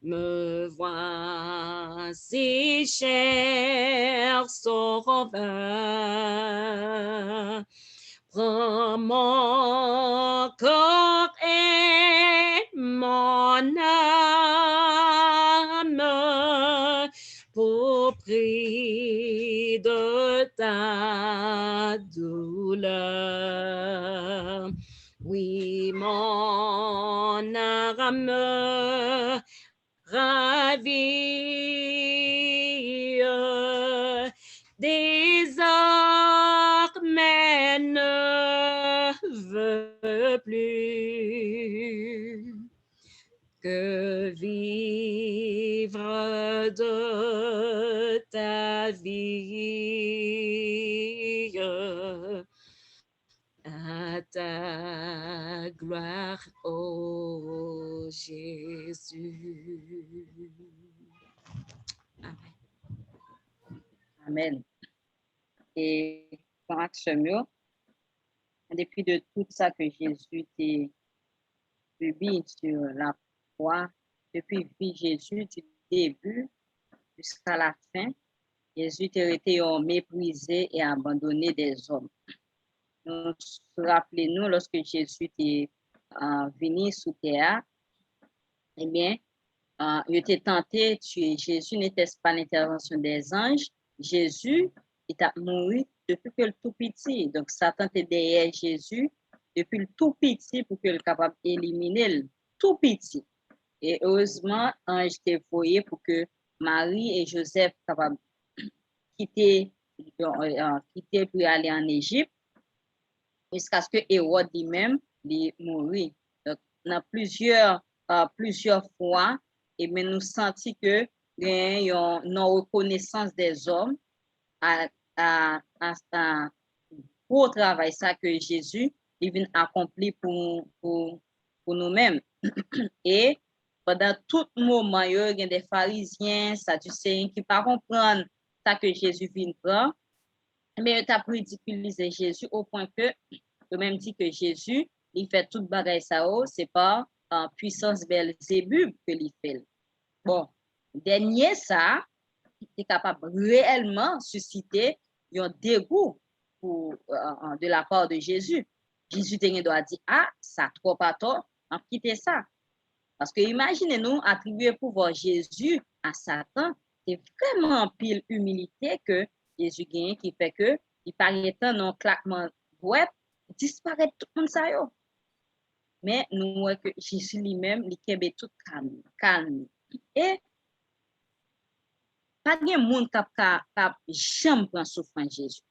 me voici, cher sauveur. Prends mon corps et mon âme pour prix de ta douleur. Oui, mon âme ravie désormais ne veut plus que vivre de ta vie à ta gloire, ô Jésus. Amen. Amen. Et quand action, depuis de tout ça que Jésus t'a subi sur la croix, depuis vie Jésus du début jusqu'à la fin, Jésus t'a été méprisé et abandonné des hommes. Nous rappelons-nous lorsque Jésus est venu sous terre, eh bien, il était tenté de tuer. Jésus n'était pas l'intervention des anges. Jésus est mort depuis que le tout petit. Donc, Satan était derrière Jésus depuis le tout petit pour qu'il soit capable d'éliminer le tout petit. Et heureusement, l'ange était envoyé pour que Marie et Joseph soient capables de quitter pour aller en Égypte jusqu'à ce que Hérode lui-même mourit. Donc, dans plusieurs fois, et bien, nous sentons que il y a une reconnaissance des hommes à gros travail ça que Jésus vient accomplir pour nous-mêmes. Et pendant tout moment, il y a des pharisiens, sadducéens qui ne comprennent pas ça que Jésus vient prendre. Mais il a ridiculisé Jésus au point que il même dit que Jésus, il fait toute bagaille ça, c'est pas en puissance Belzébub que il fait. Bon, dernier ça, il est capable réellement susciter un dégoût de la part de Jésus. Jésus doit dire, ah, ça trop pas tort, on quitte ça. Parce que imaginez-nous attribuer pouvoir Jésus à Satan, c'est vraiment pile humilité que Jésus gagne qui fait que il paraît un claquement web disparaît tout le monde ça yo. Mais nous voyons que Jésus lui-même il kembe tout calme. Et pas de monde qui jamais prend souffrance Jésus.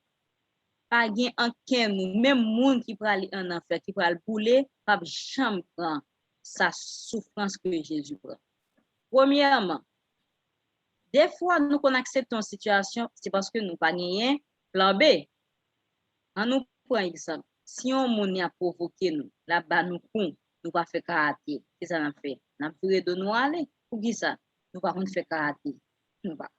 Pas de aucun même monde qui peut aller en enfer qui peut aller bouler pas jamais prend sa souffrance que Jésus prend. Premièrement, des fois, nous qu'on accepte une situation, c'est parce que nous pas gagné plan B. On nous prend exemple. Si on moun a provoqué nous, là-bas nous con, nous pas faire karaté. Qu'est-ce qu'on a fait? On a viré de nous aller. Pour qui ça? Nous pas faire karaté. Nous pas.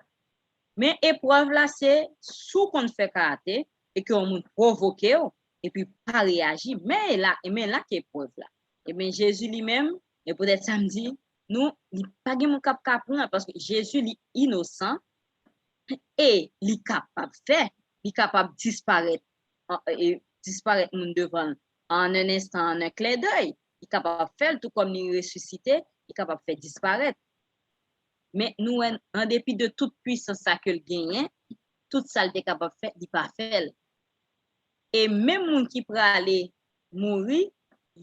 Mais épreuve là, c'est sous qu'on fait karaté et qu'on moun provoqué et puis pas réagir. Mais là qui épreuve là. Et bien Jésus lui-même, et peut-être samedi, nous, il pas de mon cap parce que Jésus est innocent et il est capable de faire, il est capable de disparaître devant en un instant, en un clin d'œil. Il est capable de faire tout comme il ressuscité, il est capable de faire disparaître. Mais nous, en dépit de toute puissance qu'il gagne, tout ça, il est capable de faire, il pas faire. Et même les gens qui pourraient aller mourir,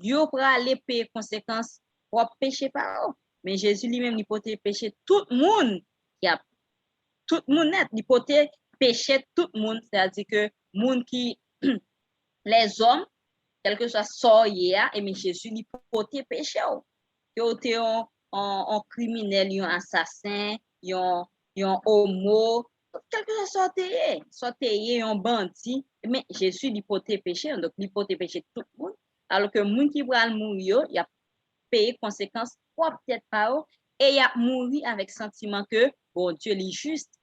ils pourraient aller payer conséquences pour péché par eux. Mais Jésus lui-même, il peut pécher tout le monde. Tout le monde net, il peut pécher tout le monde. C'est-à-dire que monde qui, les hommes, quel que soit ça, et Jésus, il peut pécher. Il y a un criminel, un assassin, il y a un homo, Quelque chose sortez un bandit, mais Jésus il portait péché, donc il portait péché tout le monde. Alors que moun qui va mourir, il a payé conséquences trois peut-être par eux, et il a mouru avec sentiment que bon Dieu est juste.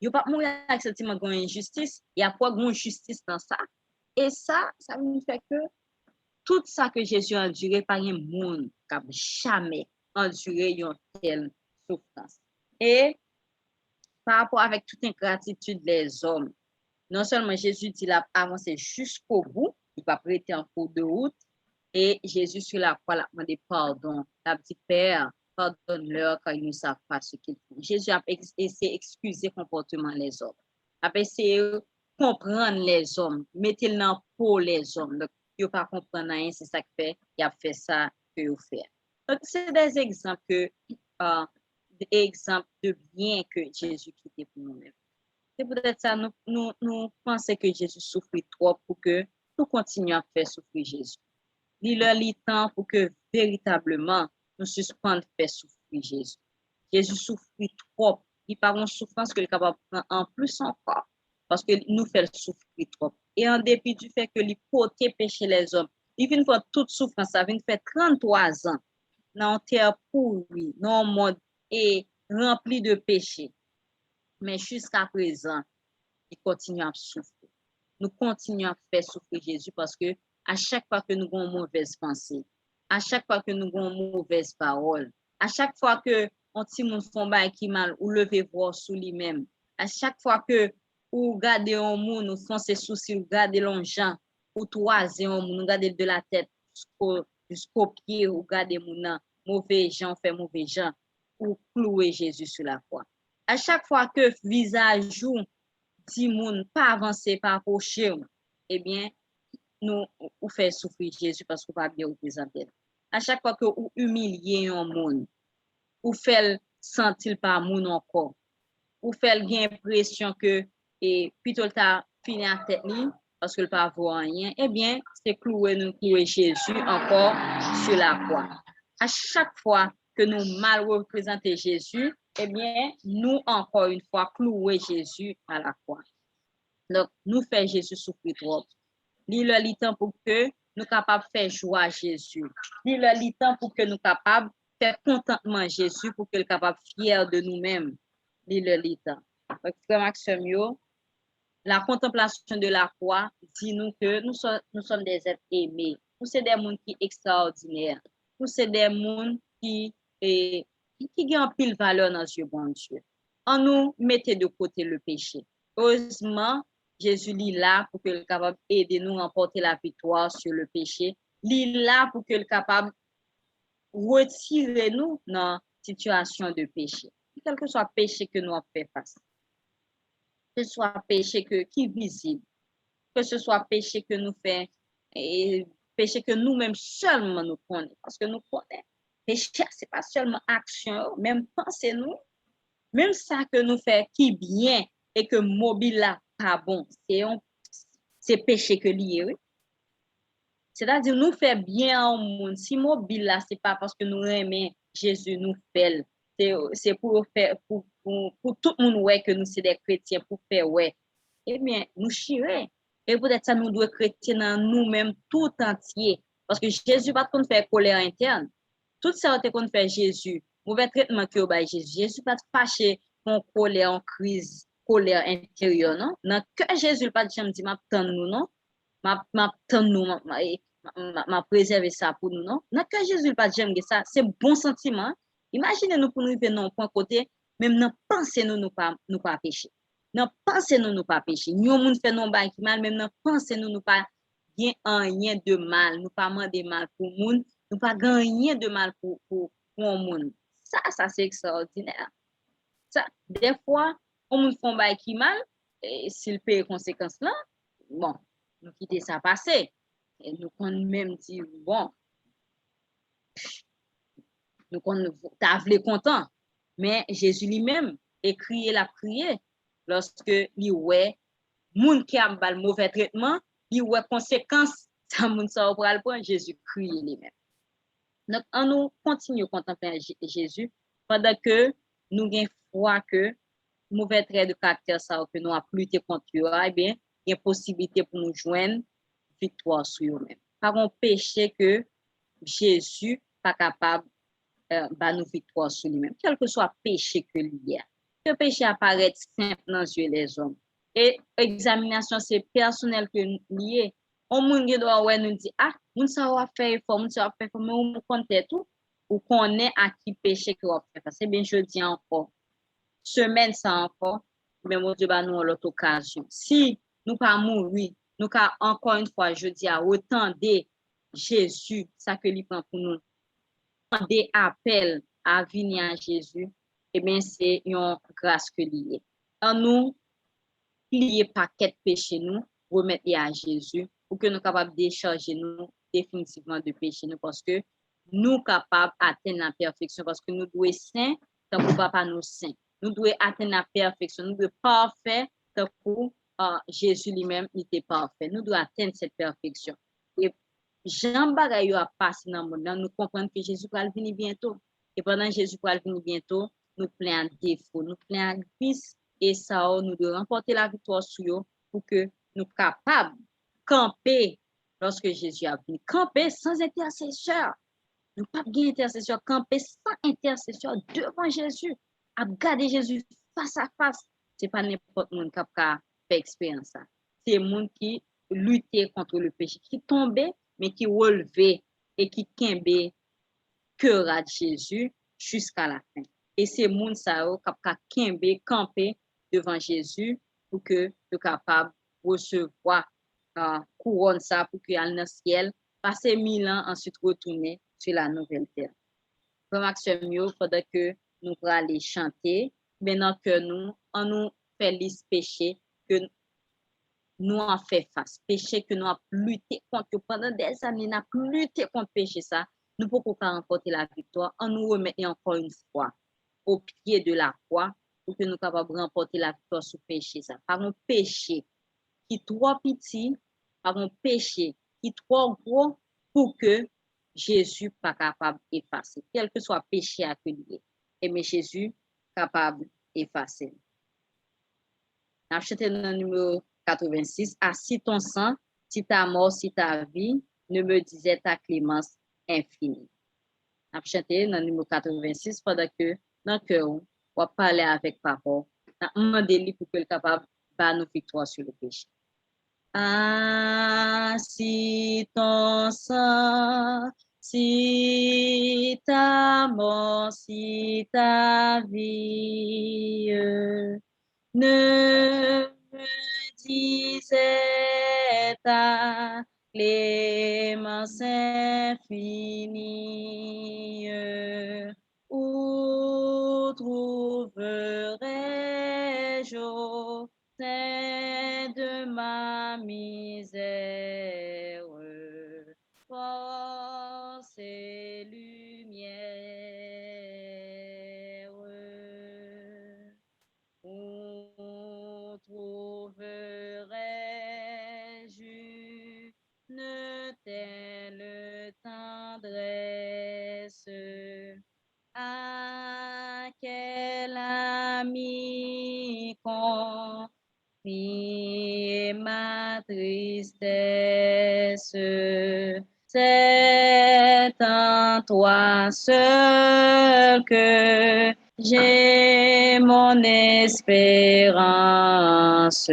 Il pas mourir avec sentiment d'une injustice, il y a pas de justice dans ça. Et ça nous fait que tout ça que Jésus a enduré par un monde qui n'a jamais enduré une telle souffrance. Et par rapport avec toute ingratitude des hommes, non seulement Jésus dit a avancé jusqu'au bout, il va prêter en cours de route, et Jésus sur la croix a demandé pardon. La petite Père, pardonne-leur car ils ne savent pas ce qu'ils font. Jésus a essayé d'excuser le comportement des hommes. A essayé de comprendre les hommes, mettez-le dans pour les hommes. Donc, il ne pas comprendre rien, c'est ça que fait, il a fait ça que il fait. Donc, c'est des exemples de bien que Jésus quittait pour nous-mêmes. C'est peut-être ça, nous pensons que Jésus souffrit trop pour que nous continuions à faire souffrir Jésus. Il a le temps pour que véritablement nous suspendions de faire souffrir Jésus. Jésus souffrit trop. Il par une souffrance que est capable de prendre en plus encore parce que nous fait souffrir trop. Et en dépit du fait que il portait péché les hommes, il vient faire toute souffrance, ça vient faire 33 ans dans terre pourrie, dans un monde et rempli de péché. Mais jusqu'à présent, il continue à souffrir. Nous continuons à faire souffrir Jésus parce que à chaque fois que nous avons une mauvaise pensée, à chaque fois que nous avons une mauvaise parole, à chaque fois que on petit monde font bail qui mal ou lever voir sous lui-même, à chaque fois que ou regarder un monde ou font ses soucis, ou regarder l'enjant, ou toiser un monde, regarder de la tête jusqu'au pied, ou regarder mon mauvais gens, fait mauvais gens, ou clouer Jésus sur la croix. À chaque fois que visage ou si moun pas avancer, pas approcher, eh bien, nous fait souffrir Jésus parce qu'on pas bien représenter. À chaque fois que vous humiliez un monde, vous fait sentir pas moun encore, vous fait l'impression que et plutôt t'as fini à tête parce que le pas voir rien, eh bien, c'est clouer Jésus encore sur la croix. À chaque fois que nous mal représentons Jésus, eh bien, nous encore une fois clouer Jésus à la croix. Donc, nous faisons Jésus souffrir trop. Il a le temps pour que nous capables de faire joie à Jésus. Il a le temps pour que nous capables de faire contentement Jésus, pour que nous capables de fier de nous-mêmes. Il a le temps. Donc, frère Maxime, la contemplation de la croix dit nous que nous sommes des êtres aimés. Nous sommes des gens qui sont extraordinaires. Nous sommes des gens qui ont pile valeur dans Dieu, bon Dieu. On nous mettait de côté le péché. Heureusement, Jésus est là pour qu'il soit capable d'aider nous à remporter la victoire sur le péché. Il est là pour qu'il soit capable de retirer nous dans la situation de péché. Quel que soit le péché que nous avons fait face. Que ce soit péché qui est visible. Que ce soit péché que nous faisons et péché que nous-mêmes seulement nous connaissons. Parce que nous connaissons. Péché, ce n'est pas seulement action, même pensée nous. Même ça que nous faisons qui est bien et que mobile là pas bon, c'est péché que lié, oui. C'est-à-dire nous fait bien au monde. Si mobile là, c'est pas parce que nous aimons Jésus nous fait. C'est pour faire pour tout le monde ouais que nous c'est des chrétiens pour faire ouais. Eh bien, nous chirer. Et peut-être ça nous doit chrétiens dans nous-mêmes tout entier parce que Jésus pas qu'on faire colère interne. Tout ça qu'on fait Jésus, mauvais traitement que ba Jésus. Jésus pas fâché en colère en crise. Colère intérieure, non? Dans que Jésus pas jamais dit m'a tendre nous, non? M'a tendre nous, m'a préserver ça pour nous, non? Dans que Jésus pas jamais ça, c'est bon sentiment. Imaginez nous pour nous venir non point côté, même dans penser nous pas pécher. Dans penser nous pas pécher. Nous moun fait non bail qui mal, même dans penser nous pas bien rien de mal, nous pas demander mal pour moun, nous pas gagner de mal pour moun. Ça c'est extraordinaire. Ça des fois on nous font bail qui mal et s'il paye conséquences là bon nous quitter ça passer et nous quand même dire bon nous quand t'as vle content mais Jésus lui-même écrit la prière lorsque il ouais moun qui a bal mauvais traitement il ouais conséquences ça moun ça pral prendre Jésus crie lui-même. Donc on nous continue contempler Jésus pendant que nous gain foi que mauvais traits de caractère ça que nous avons lutté contre eux, eh bien, il y a possibilité pour nous joindre victoire sur eux-mêmes. Par un péché que Jésus pas capable bah nous victoire sur lui-même, quel que soit péché que lié. Le péché apparaît simple dans les yeux des hommes. Et examination, c'est personnel que lié. On moun qui doit ouais nous dit ah, moun ça va faire effort, moun ça va faire effort, mais on compte tout ou connaît à qui péché que va faire. C'est bien je dis encore. Semaine ça encore, mais mon Dieu bah nous l'autre occasion. Si nous pas mourir, nous pas encore une fois je dis à autant de Jésus, ça que lui prend pour nous. Des appels à venir à Jésus, eh bien, c'est une grâce que liée. En nous, plier paquet péché nous, remettre à Jésus, pour que nous capables de décharger nous définitivement de péché nous, parce que nous capables d'atteindre la perfection, parce que nous devons être saints, tant que papa nous saint. Nous devons atteindre la perfection, nous devons être parfaits, tant que Jésus lui-même était parfait. Nous devons atteindre cette perfection. Et Jean Bagay a passé dans le monde, nous comprenons que Jésus va venir bientôt. Et pendant que Jésus va venir bientôt, nous plein de défauts, nous plein de vices, et ça, nous devons remporter la victoire sur eux pour que nous soyons capables de camper lorsque Jésus a venu. Camper sans intercesseur. Nous ne pouvons pas intercesseur, camper sans intercesseur devant Jésus. À garder Jésus face à face. Ce n'est pas n'importe qui qui a fait expérience. C'est le monde qui luttait contre le péché, qui tombait, mais qui relevait et qui tombait cœur de Jésus jusqu'à la fin. Et c'est le monde qui a camper devant Jésus pour que soit capable de recevoir couronne ça pour qu'il aille dans le ciel, passer 1000 ans, ensuite retourner sur la nouvelle terre. Remarque mieux, pendant que nous allons aller chanter, maintenant que on nous fait liste péché que nous avons fait face, péché que nous avons lutté contre pendant des années, nous avons lutté contre péché ça, nous ne pouvons pas remporter la victoire, on nous remet encore une fois au pied de la croix pour que nous soyons capables de remporter la victoire sur péché ça. Par un péché qui est trop petit, par un péché qui est trop gros pour que Jésus pas capable d'effacer. Quel que soit péché accueilli, et mais Jésus capable d'effacer. On a chanté dans le numéro 86, ah, si ton sang, si ta mort, si ta vie, ne me disait ta clémence infinie. On a chanté dans le numéro 86 pendant que dans le cœur, on va parler avec parole. On a demandé pour que le capable de nous victoire sur le péché. Ah, si ton sang, si ta mort, si ta vie ne me disait ta clémence infinie, où trouverais-je de ma misère, force et lumière. Où trouverais-je une telle tendresse? À quel ami confier ma tristesse? C'est en toi seul que j'ai mon espérance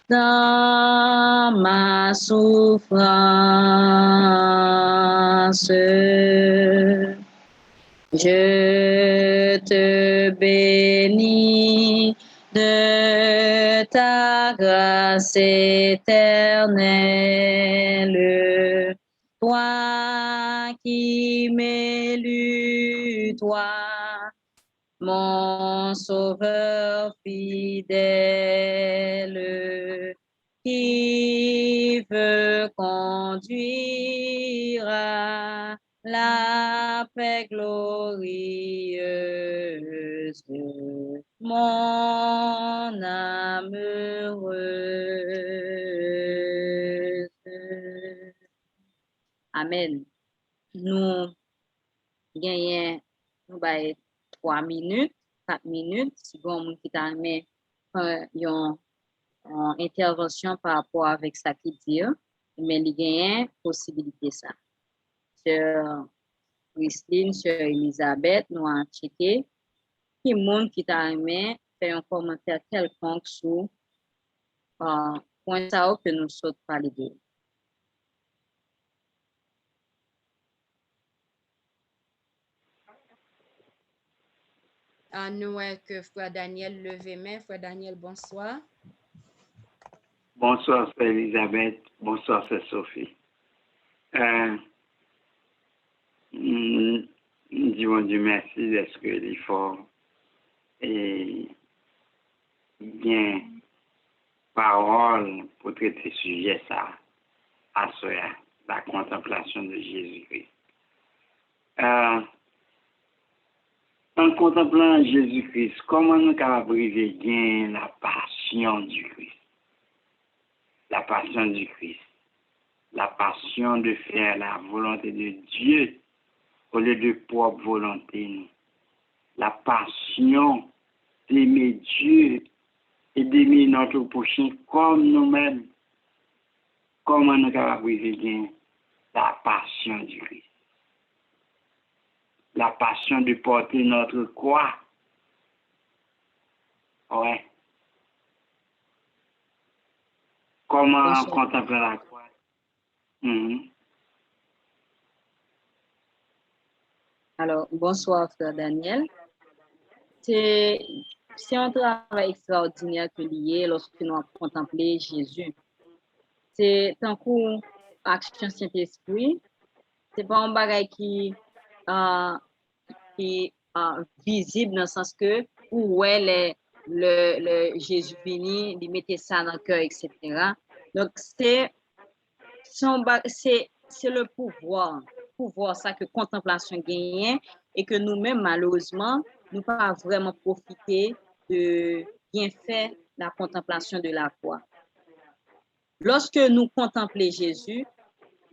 dans ma souffrance. Je te bénis de ta grâce éternelle, toi qui m'élus, toi, mon sauveur fidèle, qui veut conduire à la paix glorieuse, mon âme heureuse. Amen. Nous gagnons 3 minutes 4 minutes. Si bon, qui t'a mis une intervention par rapport avec ça qui dit, mais il y a une possibilité ça. Sur Christine, sur Elisabeth, nous avons checké. Qui monde qui t'a aimé fait un commentaire quelconque sur point ça que nous sommes parler de. Nous que Frère Daniel levé main. Frère Daniel, bonsoir. Bonsoir, Sœur Elisabeth. Bonsoir, Sœur Sophie. Nous disons Dieu merci d'être que l'effort et bien parole pour traiter sujet ça à soi, la contemplation de Jésus-Christ. En contemplant Jésus-Christ, comment nous pouvons briser bien la passion du Christ? La passion du Christ. La passion de faire la volonté de Dieu au lieu de propre volonté. La passion d'aimer Dieu et d'aimer notre prochain comme nous-mêmes. Comment nous pouvons briser bien la passion du Christ? La passion de porter notre croix. Ouais. Comment contempler la croix? Alors, bonsoir, Frère Daniel. C'est un travail extraordinaire que lié lorsque nous avons contemplé Jésus. C'est un coup action Saint-Esprit. C'est pas un bagage qui visible dans le sens que où est le Jésus béni, il mettait ça dans le cœur, etc. Donc, c'est le pouvoir ça que contemplation gagne et que nous-mêmes, malheureusement, nous pas vraiment profiter de bien faire la contemplation de la croix. Lorsque nous contemplons Jésus,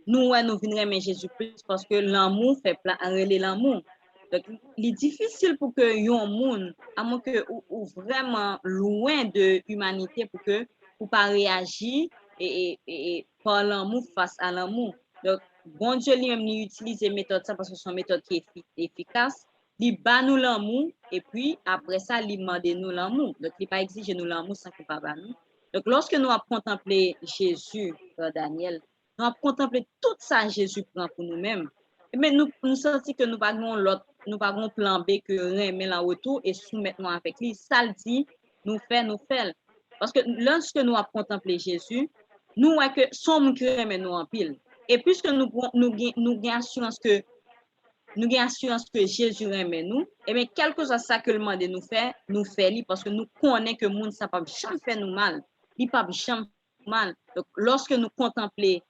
nous venons aimer Jésus plus parce que l'amour fait enrêler l'amour. Donc, il est difficile pour que yon monde, à moins que ou vraiment loin de l'humanité pour pas réagir et par l'amour face à l'amour. Donc, bon Dieu lui-même utilise méthode ça parce que c'est une méthode qui est efficace. Il bat nous l'amour et puis après ça, il demande nous l'amour. Donc, il pas exige nous l'amour sans qu'il pas nous. Donc, lorsque nous avons contemplé Jésus, Daniel, nous avons contemplé tout ça Jésus prend pour nous-mêmes. Mais nous sentons que nous n'avons pas un plan B que remettre en retour et soumettre nous avec lui. Ça le dit, nous fait. Parce que lorsque nous avons contemplé Jésus, nous voyons que son monde qui remet nous en pile. Et puisque nous avons assurance que Jésus remet nous, et bien quelque chose ça que le monde nous fait parce que nous connaissons que le monde ça pas jamais fait nous mal. Il pas jamais mal. Donc lorsque nous contemplons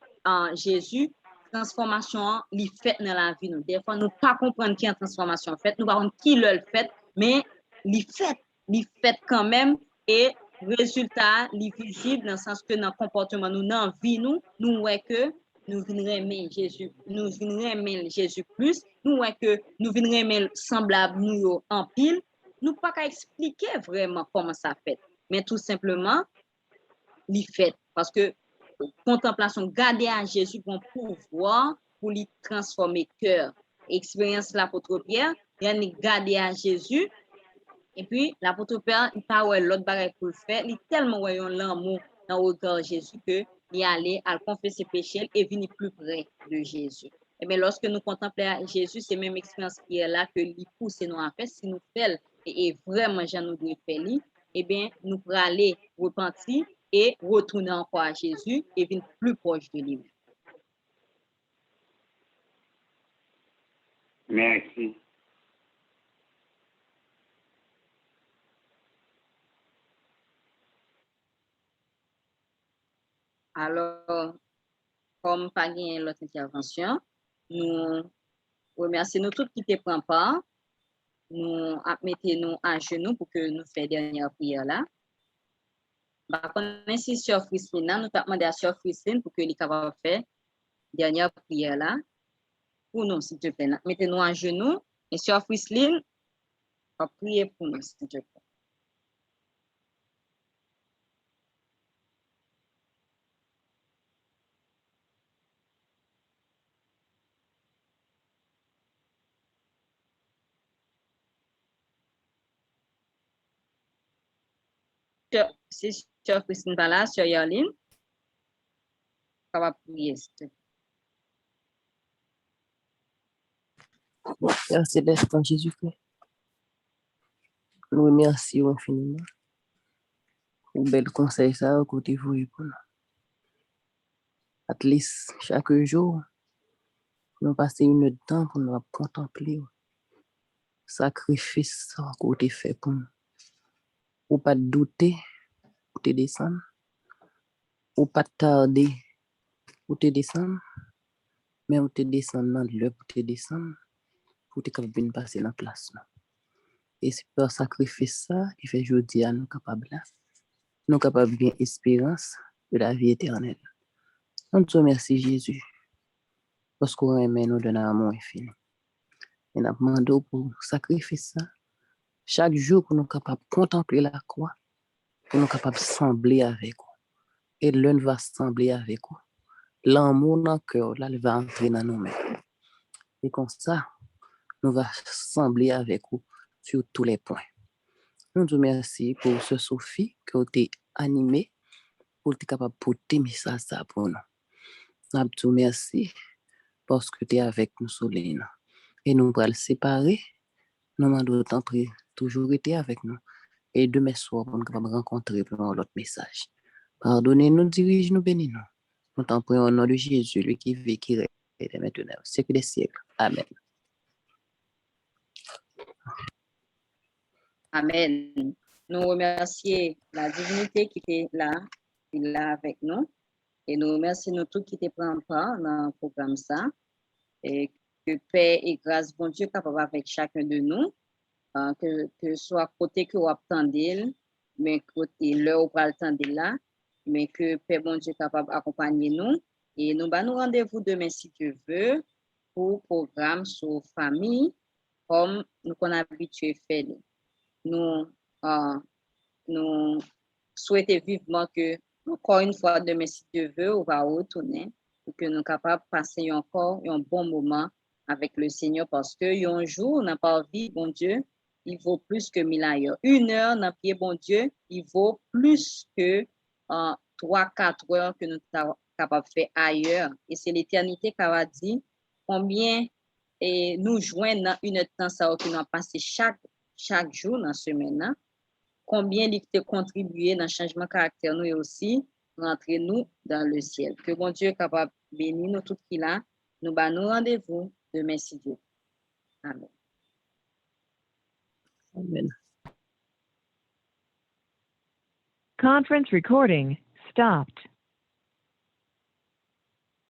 Jésus, transformation li fait dans la vie nous. Des fois nous pas comprendre qui est transformation fait, nous pas qui le fait, mais li fait quand même et résultat li visible dans le sens que dans le comportement nous dans vie nous voyons que nous venons aimer Jésus plus, nous voyons que nous venons aimer semblable nous en pile, nous pas qu'à expliquer vraiment comment ça fait, mais tout simplement li fait parce que contemplation, garder à Jésus pour pouvoir pour lui transformer cœur. Expérience l'apôtre Pierre, il a garder à Jésus. Et puis, l'apôtre Pierre, il pas l'autre bagage pour le faire. Il tellement voyant l'amour dans le regard de Jésus que il allait à confesser péché et venir plus près de Jésus. Et bien, lorsque nous contemplons Jésus, c'est même expérience qui est là que lui pousse nous à faire. Si nous faisons et vraiment, j'en nous devons faire, eh bien, nous pourrons aller repentir et retourner encore à Jésus et venir plus proche de lui. Merci. Alors, comme pas gagné l'autre intervention, nous remercions nous tous qui te prennent part. Nous mettons-nous à genoux pour que nous fassions la dernière prière là. On insiste sur Christine, nous avons demandé à Sœur Christine pour que les capable faire la dernière prière là. Pour nous, s'il te plaît. Mettez-nous à genoux et Sœur Christine, va prier pour nous, s'il te plaît. Si Sœur Christine pas là, Sœur Yarline, on va prier, s'il te plaît. Père céleste en Jésus-Christ, nous remercions infiniment pour le bel conseil ça que tu veux pour nous. At least chaque jour, nous passons une heure de temps pour nous contempler le sacrifice que tu fait pour nous. Ou pas douter, pour te descendre, ou pas tarder, pour te descendre, mais pour te descendre dans l'heure, pour te descendre, pour te capable de passer dans la place. Et c'est par sacrifice ça qui fait aujourd'hui à nous capables de bien espérance de la vie éternelle. On te remercie Jésus parce qu'on aime nous donner un amour infini. Et nous demandons pour sacrifice ça chaque jour pour nous capables de contempler la croix, pour nous capables de sembler avec vous. Et l'un va sembler avec vous. L'amour dans le cœur, là, il va entrer dans nous-mêmes. Et comme ça, nous va sembler avec vous sur tous les points. Nous te remercions pour ce Sophie que tu es animé pour être capable de porter message ça pour nous. Nous te remercions parce que tu es avec nous, Solène. Et nous allons le séparer. Nous demandons toujours été avec nous. Et demain soir, pour nous capables de rencontrer pour l'autre message. Pardonnez-nous, dirige-nous, bénis-nous. Nous t'en prions au nom de Jésus, lui qui vit, qui règne, et maintenant, au siècle des siècles. Amen. Amen. Nous remercions la divinité qui était là avec nous. Et nous remercions nous tous qui te prennent part dans le programme ça. Et que paix et grâce, bon Dieu, capable avec chacun de nous. Que soit côté que vous attendez, mais côté l'heure où vous attendez là, mais que paix, bon Dieu, capable d'accompagner nous. Et nous allons nous rendez-vous demain, si Dieu veut, pour le programme sur famille, comme nous sommes habitués à faire. Nous souhaitons vivement que, encore une fois, demain, si Dieu veut, on va retourner pour que nous soyons capables de passer encore un bon moment avec le Seigneur parce qu'un jour, on n'a pas envie, bon Dieu, il vaut plus que 1000 ailleurs. 1 heure dans pied, bon Dieu, il vaut plus que 3-4 heures que nous sommes capables de faire ailleurs. Et c'est l'éternité qui va dire combien nous joignent dans une temps ça que nous avons passé chaque jour dans la semaine. Combien il a contribué dans le changement de caractère nous et aussi rentrer nous dans le ciel. Que bon Dieu est capable de bénir nous tout qui là. Nous nous rendez-vous demain si Dieu. Amen. Amen. Conference recording stopped.